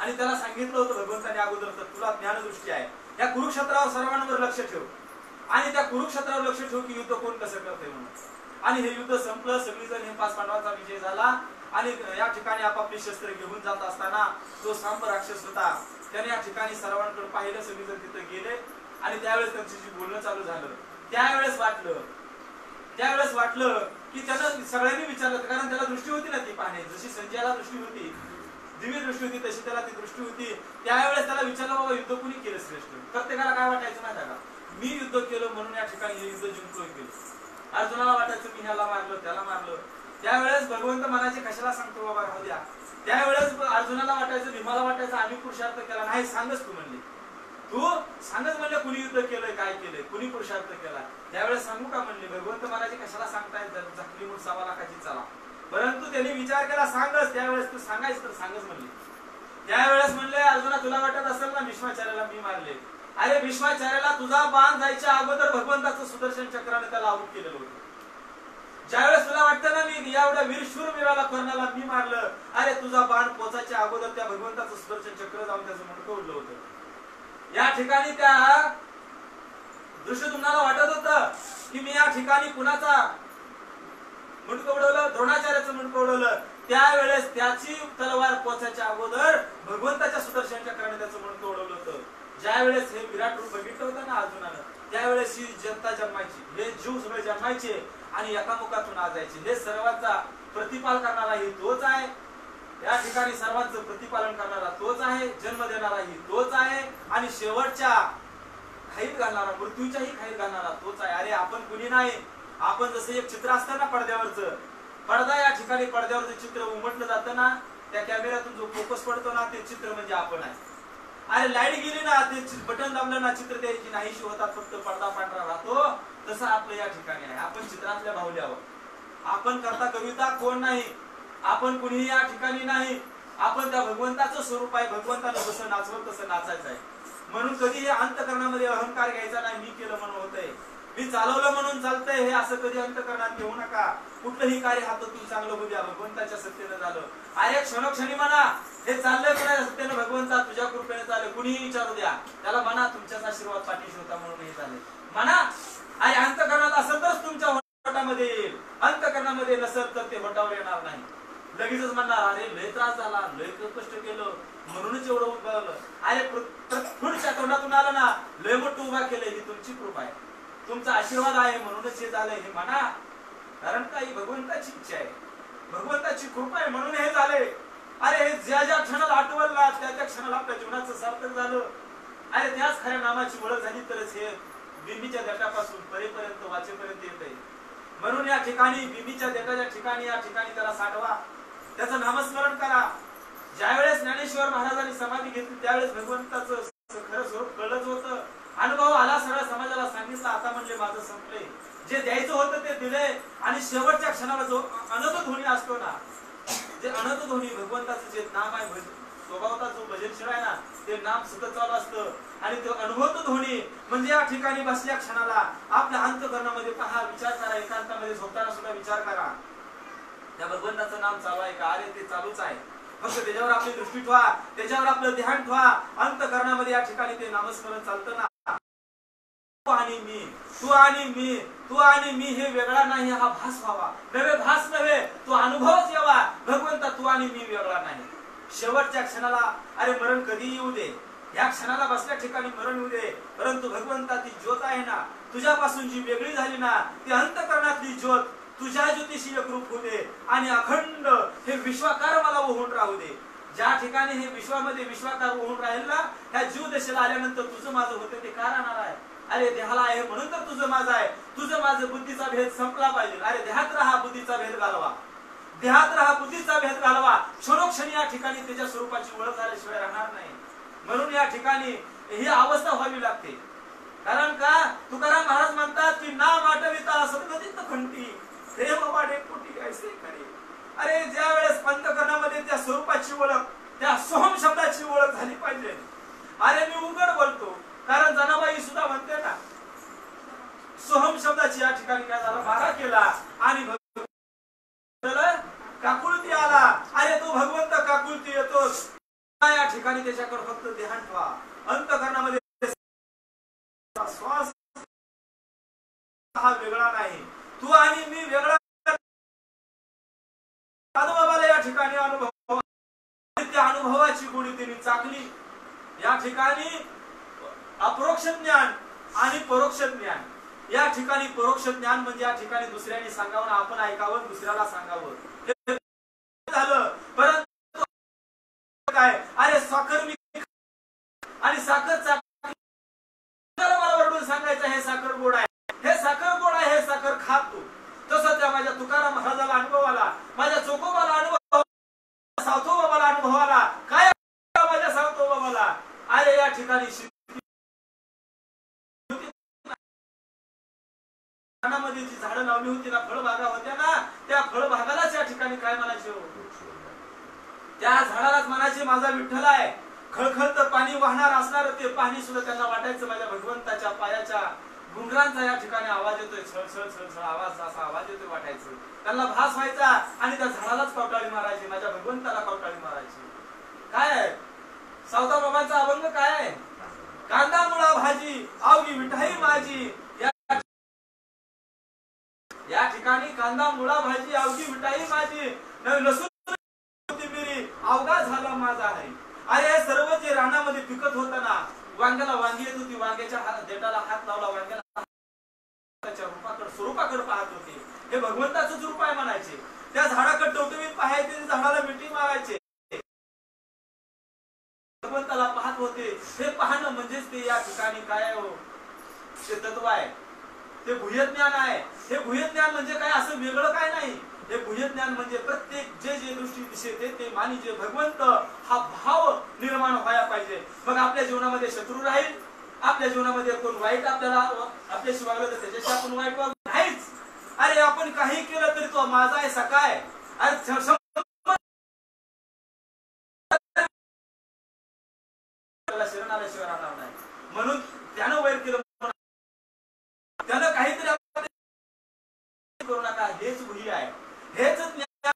आणि त्याला सांगितलं होतं भगवंताने अगोदर, तर तुला ज्ञानदृष्टी आहे, या कुरुक्षेत्रावर सर्वांवर लक्ष ठेव आणि त्या कुरुक्षेत्रावर लक्ष ठेव की युद्ध कोण कसं करते म्हणून. आणि हे युद्ध संपलं, सगळीजण हे 5 पांडवांचा विजय झाला आणि या ठिकाणी आपापली शस्त्र घेऊन जात असताना जो सांब राक्षस होता त्याने या ठिकाणी सर्वांकडे पाहिलं, सगळीजण तिथे गेले आणि त्यावेळेस त्यांची बोलणं चालू झालं. त्यावेळेस वाटलं की त्यानं सगळ्यांनी विचारलं, कारण त्याला दृष्टी होती ना ती पाहणे, जशी संजयाला दृष्टी होती, दिव्य दृष्टी होती, तशी त्याला ती दृष्टी होती. त्यावेळेस त्याला विचारलं, बाबा युद्ध कुणी केलं श्रेष्ठ? प्रत्येकाला काय वाटायचं माहिती का, मी युद्ध केलं म्हणून या ठिकाणी हे युद्ध जिंकलोय केलं. अर्जुनाला वाटायचं मी ह्याला मारलं, त्याला मारलं. त्यावेळेस भगवंत मनाचे कशाला सांगतो बाबा राहू द्या. त्यावेळेस अर्जुनाला वाटायचं, भीमाला वाटायचं आम्ही पुरुषार्थ केला नाही. सांगच तू म्हणले, तू सांगच म्हणले कुणी युद्ध केलंय, काय केलंय, कुणी पुरुषार्थ केला. त्यावेळेस सांगू का म्हणले, भगवंत मनाचे कशाला सांगताय, झाकली मूठ 1.25 लाखाची चला. परंतु त्यांनी विचार केला सांगच, त्यावेळेस तू सांगायचं तर सांगच म्हणले. त्यावेळेस म्हणले अर्जुना तुला वाटत असेल ना भीष्माचार्याला मी मारले. अरे भीष्माचार्याला तुझा बाण जायच्या अगोदर भगवंताचं सुदर्शन चक्राने त्याला आऊट केलेलं होतं. ज्यावेळेस तुला वाटतं ना मी एवढ्या वीरशूरवीराला कर्णाला मी मारलं, अरे तुझा बाण पोचायच्या अगोदर त्या भगवंताचं सुदर्शन चक्र जाऊन त्याचं मुंडकं उडलं होतं. या ठिकाणी त्या दुष्योधनाला वाटत होतं की मी या ठिकाणी कुणाचा मुंडकं उडवलं, द्रोणाचार्याचं मुंडकं उडवलं. त्यावेळेस त्याची तलवार पोचायच्या अगोदर भगवंताच्या सुदर्शन चक्राने त्याचं मुंडकं उडवलं होतं. ज्यावेळेस हे विराट रूप बघितलं होतं ना अर्जुनानं, त्यावेळेस ही जनता जन्मायची, हे जीव सगळे जन्मायचे आणि एकामुखातून आजायचे. हे सर्वांचा प्रतिपाल करणाराही तोच आहे, या ठिकाणी सर्वांचं प्रतिपालन करणारा तोच आहे, जन्म देणाराही तोच आहे आणि शेवटच्या खाईत घालणारा, मृत्यूच्याही खाईत घालणारा तोच आहे. अरे आपण कुणी नाही, आपण जसं एक चित्र असतं ना पडद्यावरचं, पडदा या ठिकाणी पडद्यावरचं चित्र उमटलं जातं ना, त्या कॅमेऱ्यातून जो फोकस पडतो ना ते चित्र म्हणजे आपण आहे. अरे लाईट गेली ना, ते बटन दाबलं ना, चित्र द्यायची नाहीशी होतात, फक्त पडदा पांढरा राहतो. तसं आपलं या ठिकाणी आहे, आपण चित्रातल्या बाहुल्यावर, आपण करता कविता कोण नाही, आपण कुणीही या ठिकाणी नाही, आपण त्या भगवंताचं स्वरूप आहे. भगवंतानं जसं नाचवलं तसं नाचायचं आहे. म्हणून कधी हे अंतकरणामध्ये अहंकार घ्यायचा नाही, मी केलं म्हणून होतंय, मी चालवलं म्हणून चालतंय, हे असं कधी अंतकरणात घेऊ नका. कुठलंही कार्य हातातून चांगलं होऊ द्या, भगवंताच्या सत्तेनं झालं. अरे क्षणोक्षणी म्हणा हे चाललंय कोणाच्या सत्तेनं, भगवंता तुझ्या कृपेने चाललंय, कुणीही विचारू द्या त्याला, म्हणा तुमच्याच आशीर्वाद पाठीशी होता म्हणून हे झालंय म्हणा. आणि अंतकरणात असेल तरच तुमच्या होटामध्ये येईल, अंतकरणामध्ये नसेल तर ते होटावर येणार नाही. लगेचच म्हणणार अरे लय त्रास झाला, लय कष्ट केलं म्हणूनच एवढं उभं. अरे पुढच्या तोंडातून आलं ना, लय मोठं उभा केलंय, ही तुमची कृपा आहे, तुमचा आशीर्वाद आहे म्हणूनच हे झालंय हे म्हणा. कारण काही भगवंताची इच्छा आहे, भगवंताची कृपा आहे म्हणून हे झालंय. अरे हे ज्या ज्या क्षणाला आठवला त्या त्या क्षणाला आपल्या जीवनाचं सार्थक झालं. अरे त्याच खऱ्या नामाची ओळख झाली तरच हे बिंबीच्या देठापासून परेपर्यंत वाचेपर्यंत येत आहे. म्हणून या ठिकाणी बिंबीच्या देठाच्या ठिकाणी या ठिकाणी त्याला साठवा, त्याचं नामस्मरण करा. ज्यावेळेस ज्ञानेश्वर महाराजांनी समाधी घेतली त्यावेळेस भगवंताचं खरं स्वरूप कळलंच होतं. अनुभव आला, सगळ्या समाजाला सांगितलं, आता म्हणले माझं संपले, जे द्यायचं होतं ते दिले. आणि शेवटच्या क्षणाला जो अनंत ध्वनी असतो ना, जे अनंत ध्वनी भगवंताचं जे नाम आहे स्वभावता जो भजनशील आहे ना ते नाम सतत चालू असतं आणि तो अनुभवतो ध्वनी म्हणजे या ठिकाणी बसल्या क्षणाला आपल्या अंतःकरणामध्ये पहा विचार करा, एकांतामध्ये झोपताना सुद्धा विचार करा त्या भगवंताचं नाम चालू आहे का? अरे ते चालूच आहे, फक्त त्याच्यावर आपली दृष्टी ठेवा, त्याच्यावर आपलं ध्यान ठेवा, अंतःकरणामध्ये या ठिकाणी ते नामस्मरण चालतं ना. तू आणि मी, तू आणि मी, तू आणि मी हे वेगळा नाही हा भास व्हावा, नव्हे भास नव्हे तो अनुभवच यावा भगवंता तू आणि मी वेगळा नाही. शेवटच्या क्षणाला अरे मरण कधी येऊ दे, या क्षणाला बसल्या ठिकाणी मरण येऊ दे, परंतु भगवंता ती ज्योत आहे ना तुझ्यापासून जी वेगळी झाली ना ती अंतःकरणातली ज्योत तुझ्या ज्योतिषी एकरूप होऊ दे आणि अखंड हे विश्वाकार मला होऊन राहू दे. ज्या ठिकाणी हे विश्वामध्ये विश्वाकार होऊन राहील ना त्या जीव दशेला आल्यानंतर तुझं माझं होते ते का राहणार आहे? अरे देहाला आहे म्हणून तर तुझं माझं आहे, तुझं माझं बुद्धीचा भेद संपला पाहिजे. अरे देहात राहा बुद्धीचा भेद घालवा, देहात राहा बुद्धीचा भेद घालवा, क्षणोक्षणी या ठिकाणी त्याच्या स्वरूपाची ओळख झाल्याशिवाय राहणार नाही. म्हणून या ठिकाणी ही अवस्था व्हावी लागते. कारण का तुकाराम महाराज म्हणतात की नाम आठविता सद्गतीत खंटी प्रेम वाढे पोटी ऐसे करी. अरे ज्या वेळेस अंतःकरणामध्ये त्या स्वरूपाची ओळख, त्या सोहम शब्दाची ओळख झाली पाहिजे. अरे मी उघड बोलतो कारण जनाबाई सुद्धा म्हणते ना सोहम शब्दाची या ठिकाणी काय झालं मारा केला आणि काकुळती आला. अरे तो भगवंत काकुळती येतो या ठिकाणी त्याच्याकडे फक्त ध्यान ठेवा, अंतःकरणामध्ये श्वास हा वेगळा नाही, तू आणि मी वेगळा. साधूबाबाला या ठिकाणी अनुभव, त्या अनुभवाची गोडी त्यांनी चाकली. या ठिकाणी अपरोक्ष ज्ञान आणि परोक्ष ज्ञान, या ठिकाणी परोक्ष ज्ञान म्हणजे या ठिकाणी दुसऱ्याने सांगावं आपण ऐकावं दुसऱ्याला सांगावं हे झालं. परंतु काय अरे साखर मी आणि साखर मला वरडून सांगायचं हे साखर गोड आहे, हे साखर गोड आहे, हे साखर खात तू. तसं त्या माझ्या तुकाराम महाराजाला अनुभव आला, माझ्या चोकोबाला अनुभव, सावतोबाला अनुभव आला. काय माझ्या सावतोबाला अरे या ठिकाणी मध्ये जी झाडं लावली होती ना फळबागा होत्या ना त्या फळबागालाच या ठिकाणी काय म्हणायचे त्या झाडालाच म्हणायचे माझा विठ्ठल आहे. खळखळत पाणी वाहणार असणार ते पाणी सुद्धा त्यांना वाटायचं माझ्या भगवंताच्या पायाच्या गुंगरांचा या ठिकाणी आवाज येतोय, छळछळ छळछळ आवाज, असा आवाज येतोय वाटायचं. त्यांना भास व्हायचा आणि त्या झाडालाच कवटाळी मारायची, माझ्या भगवंताला कवटाळी मारायची. काय आहे सावता बाबांचा अभंग काय आहे? कांदा मुळा भाजी आवगी विठाई माझी. या ठिकाणी कांदा मुळा भाजी अवघी विटाई माझी, लसूण कोथिंबीर अवघा झाला माझा आहे. अरे सर्व जे रानामध्ये पिकत होतं ना, वांग्याला वांगी येत होती, वांग्याच्या देठाला हात लावला, वांग्याला रूपाकडे स्वरूपाकडे पाहत होते, हे भगवंताचंच रूप आहे म्हणायचे. त्या झाडाकडे टवटवीत पाहायचे, झाडाला मिठी मारायचे, भगवंताला पाहत होते. हे पाहणं म्हणजेच ते या ठिकाणी काय हो ते तत्व आहे, ते गुह्यज्ञान आहे. हे गुह्यज्ञान म्हणजे काय असं वेगळं काय नाही. हे गुह्यज्ञान म्हणजे प्रत्येक जे जे दृष्टी दिसते ते मानी जे भगवंत हा भाव निर्माण व्हायला पाहिजे. मग आपल्या जीवनामध्ये शत्रू राहील, आपल्या जीवनामध्ये कोण वाईट आपल्याला आपल्याशी वागलं तर त्याच्याशी आपण वाईट वागू नाहीच. अरे आपण काही केलं तरी तो माझा आहे सकाय शरण आल्याशिवाय राहणार नाही. म्हणून त्यानं वैर केलं, त्यानं काहीतरी करू नका, हेच गुह्य आहे, हेच ज्ञान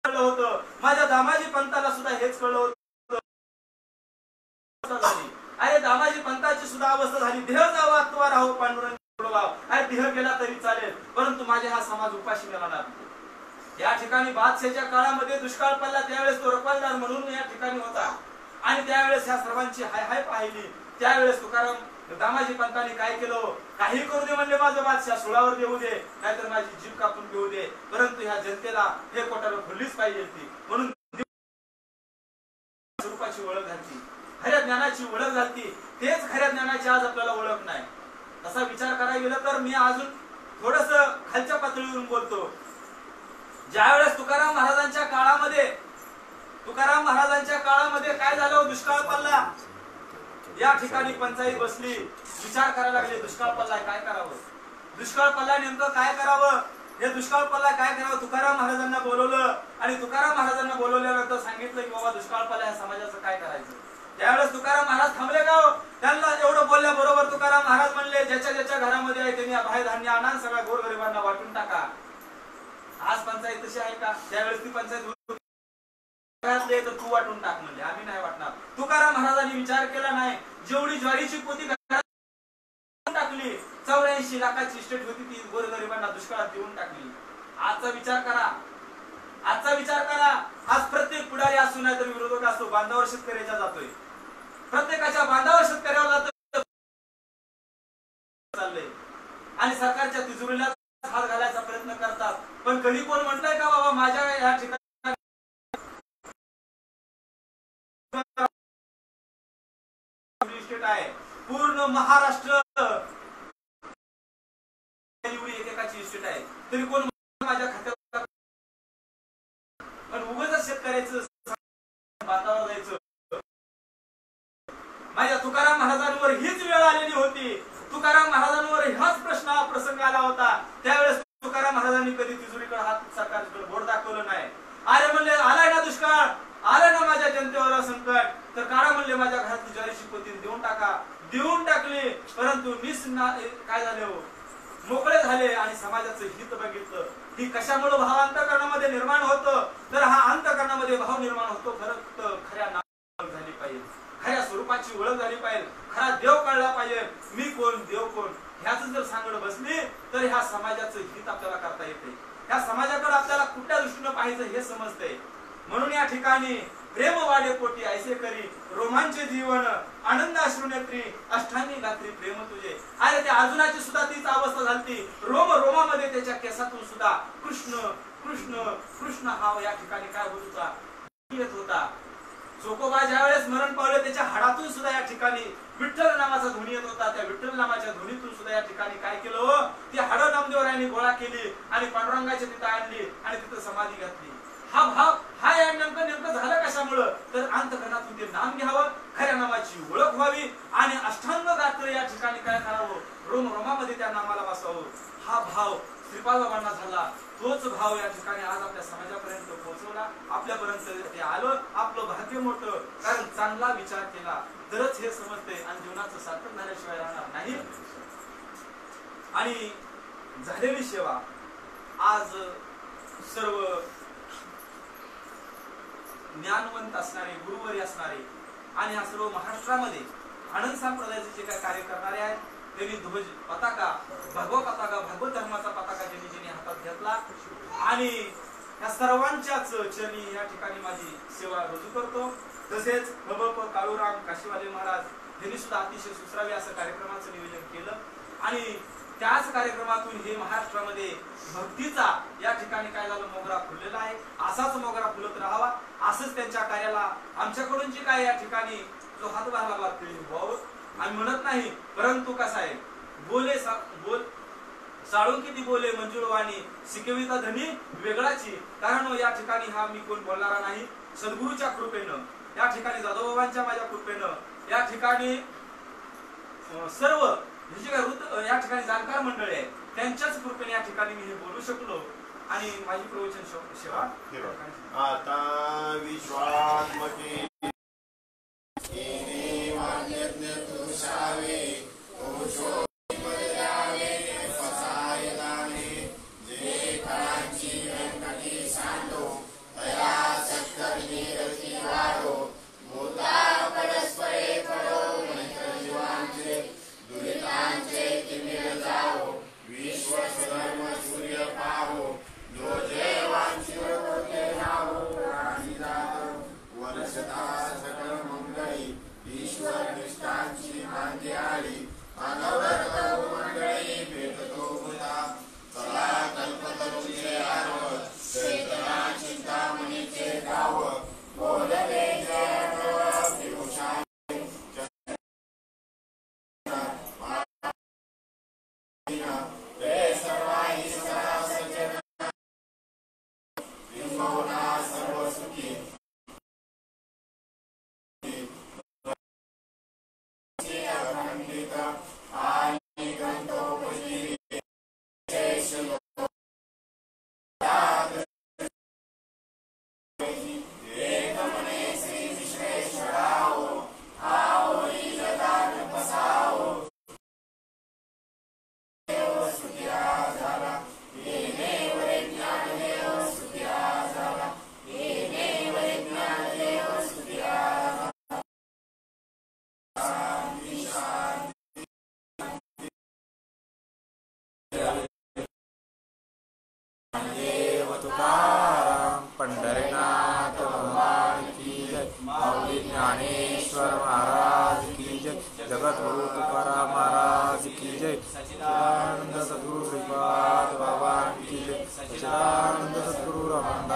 कळलं होतं. माझ्या दामाजी पंताला सुद्धा हेच कळलं होतं. अरे दामाजी पंताची सुद्धा अवस्था झाली, देह जावा अथवा राहो पांडुरंग वाव. अरे देह गेला तरी चालेल परंतु माझे हा समाज उपाशी मिळणार. या ठिकाणी बादशाहच्या काळामध्ये दुष्काळ पडला, त्यावेळेस तो रखवालदार म्हणून या ठिकाणी होता आणि त्यावेळेस ह्या सर्वांची हाय हाय पाहिली. त्यावेळेस तुकाराम दामाजी पंतांनी काय केलं, काही करू दे म्हणले माझं बादशाह, सुळावर देऊ दे नाहीतर माझी जीभ कापून घेऊ दे, परंतु ह्या जनतेला हे कोटाला खुल्लीच पाहिजे ती. म्हणून स्वरूपाची ओळख झाली, खऱ्या ज्ञानाची ओळख झाली. तेच खऱ्या ज्ञानाची आज आपल्याला ओळख नाही. तसा विचार करायला गेलं तर मी अजून थोडस खालच्या पातळीवरून बोलतो. ज्यावेळेस तुकाराम महाराजांच्या काळामध्ये काय झालं, दुष्काळ पडला. या ठिकाणी पंचायत बसली, विचार करायला लागले दुष्काळ पडलाय काय करावं, दुष्काळ पडला नेमकं काय करावं. हे दुष्काळ पडला काय करावं. तुकाराम महाराजांना बोलवलं आणि तुकाराम महाराजांना बोलवल्यानंतर सांगितलं की बाबा दुष्काळ पडला ह्या समाजाचं काय करायचं. त्यावेळेस तुकाराम महाराज थांबले का हो. त्यांना एवढं बोलल्याबरोबर तुकाराम महाराज म्हणले ज्याच्या ज्याच्या घरामध्ये आहे त्यांनी बाहेर धान्य आणा, सगळ्या गोरगरिबांना वाटून टाका. आज पंचायत तशी आहे का. त्यावेळेस ती पंचायत तर तू वाटून टाक म्हणले, आम्ही नाही वाटणार. तुकाराम महाराजांनी विचार केला नाही. जेवढी ज्वारीची पोती टाकली, 84 लाखाची इस्टेट होती ती गोरगरिबांना दुष्काळात देऊन टाकली. आजचा विचार करा, आजचा विचार करा. आज प्रत्येक पुढारी असू नाही तर विरोधक असतो बांधावर शेतकऱ्याच्या जातोय, प्रत्येकाच्या बांधावर शेतकऱ्यावर जातोय चाललंय आणि सरकारच्या तिजोरीला हात घालायचा प्रयत्न करतात. पण कधी कोण म्हणतंय का बाबा माझ्या या ठिकाणी इस्टेट आहे पूर्ण महाराष्ट्र एकेकाची इस्टेट आहे तरी कोण माझ्या खात्यात. पण उगाच शेतकऱ्याचं बांधावर जायचं. माझ्या तुकाराम महाराजांवर हीच वेळ आलेली होती. तुकाराम महाराजांवर हाच प्रसंग आला होता. त्यावेळेस तुकाराम महाराजांनी कधी तिजोरीकडे हात सरकारकडे बोट दाखवलं नाही. अरे म्हणले आलाय ना दुष्काळ, आलाय ना माझ्या जनतेवर संकट, तर काढा म्हणले माझ्या घरात ज्वारीची पोती देऊन टाका. देऊन टाकली. परंतु काय झाले हो, मोकळे झाले आणि समाजाचं हित बघितलं. ही कशामुळे भाव अंतःकरणामध्ये निर्माण होतं. तर हा अंतःकरणामध्ये भाव निर्माण होतो खऱ्या नावाची झाली पाहिजे, खऱ्या स्वरूपाची ओळख झाली पाहिजे, खरा देव कळला पाहिजे. मी कोण, देव कोण ह्याच जर सांगड बसली तर ह्या समाजाचं हित आपल्याला करता येते. ह्या समाजाकडे आपल्याला कुठल्या दृष्टीनं पाहायचं हे समजतंय. म्हणून या ठिकाणी प्रेम वाडे पोटी ऐसे करी रोमांचे जीवन आनंद अश्रुनेत्री अष्टांगी गात्री प्रेम तुझे. अरे त्या अर्जुनाची सुद्धा तीच अवस्था झाली. रोमामध्ये त्याच्या केसातून सुद्धा कृष्ण कृष्ण कृष्ण हा या ठिकाणी काय होत होता, येत होता. चोकोबा ज्यावेळेस मरण पावले त्याच्या हाडातून सुद्धा या ठिकाणी विठ्ठल नावाचा ध्वनी येत होता. त्या विठ्ठल नावाच्या ध्वनीतून सुद्धा या ठिकाणी काय केलं, ती हाडं नामदेवरायांनी गोळा केली आणि पांडुरंगाच्या तिथं आणली आणि तिथं समाधी घातली. हा भाव हा या नेमकं झालं कशामुळं, तर अंतःकरणातून ते नाम घ्यावं, खऱ्या नामाची ओळख व्हावी आणि अष्टांग गात्र या ठिकाणी काय करावं, रोमामध्ये त्या नामाला बसावं. हा भाव श्रीपाद बाबांना झाला. तोच भाव या ठिकाणी आज आपल्या समाजापर्यंत पोहोचवला, आपल्यापर्यंत ते आलं. आपलं भाग्य मोठं, कारण चांगला विचार केला तरच हे समजते आणि जीवनाचं सार्थक झाल्याशिवाय राहणार नाही. आणि झालेली सेवा आज सर्व ज्ञानवंत असणारे, गुरुवरी असणारे आणि हा सर्व महाराष्ट्रामध्ये आनंद संप्रदायाचे जे काही कार्य करणारे आहेत त्यांनी ध्वज पताका, भगवत पताका, भागवत धर्माचा पताका ज्यांनी हातात घेतला आणि या सर्वांच्याच चरणी या ठिकाणी माझी सेवा रुजू करतो. तसेच भगवत काळूराम काशीवाले महाराज यांनी सुद्धा अतिशय सुसरावे असं कार्यक्रमाचं नियोजन केलं आणि त्याच कार्यक्रमातून हे महाराष्ट्रामध्ये भक्तीचा या ठिकाणी काय झालं, मोगरा फुललेला आहे. असाच मोगरा फुलत राहावा, असंच त्यांच्या कार्याला आमच्याकडून जे काय या ठिकाणी जो हातभार लागला ते व्हावं. आम्ही म्हणत नाही, परंतु कसं आहे, बोल साळून किती बोले मंजुळवाणी शिकविता धनी वेगळाची. कारण या ठिकाणी हा मी कोण बोलणारा नाही. सद्गुरूच्या कृपेनं या ठिकाणी जाधवबाबांच्या माझ्या कृपेनं या ठिकाणी सर्व जे काही या ठिकाणी जाणकार मंडळी आहे त्यांच्याच कृपेने या ठिकाणी मी हे बोलू शकलो आणि माझी प्रवचन सेवा आता विश्वात्मके वर्षता ज्ञानेश्वर महाराज की जय, जगद्गुरु तुकाराम महाराज की जय, सच्चिदानंद सद्गुरु श्रीपाद बाबा की जय, सच्चिदानंद सद्गुरु रामदास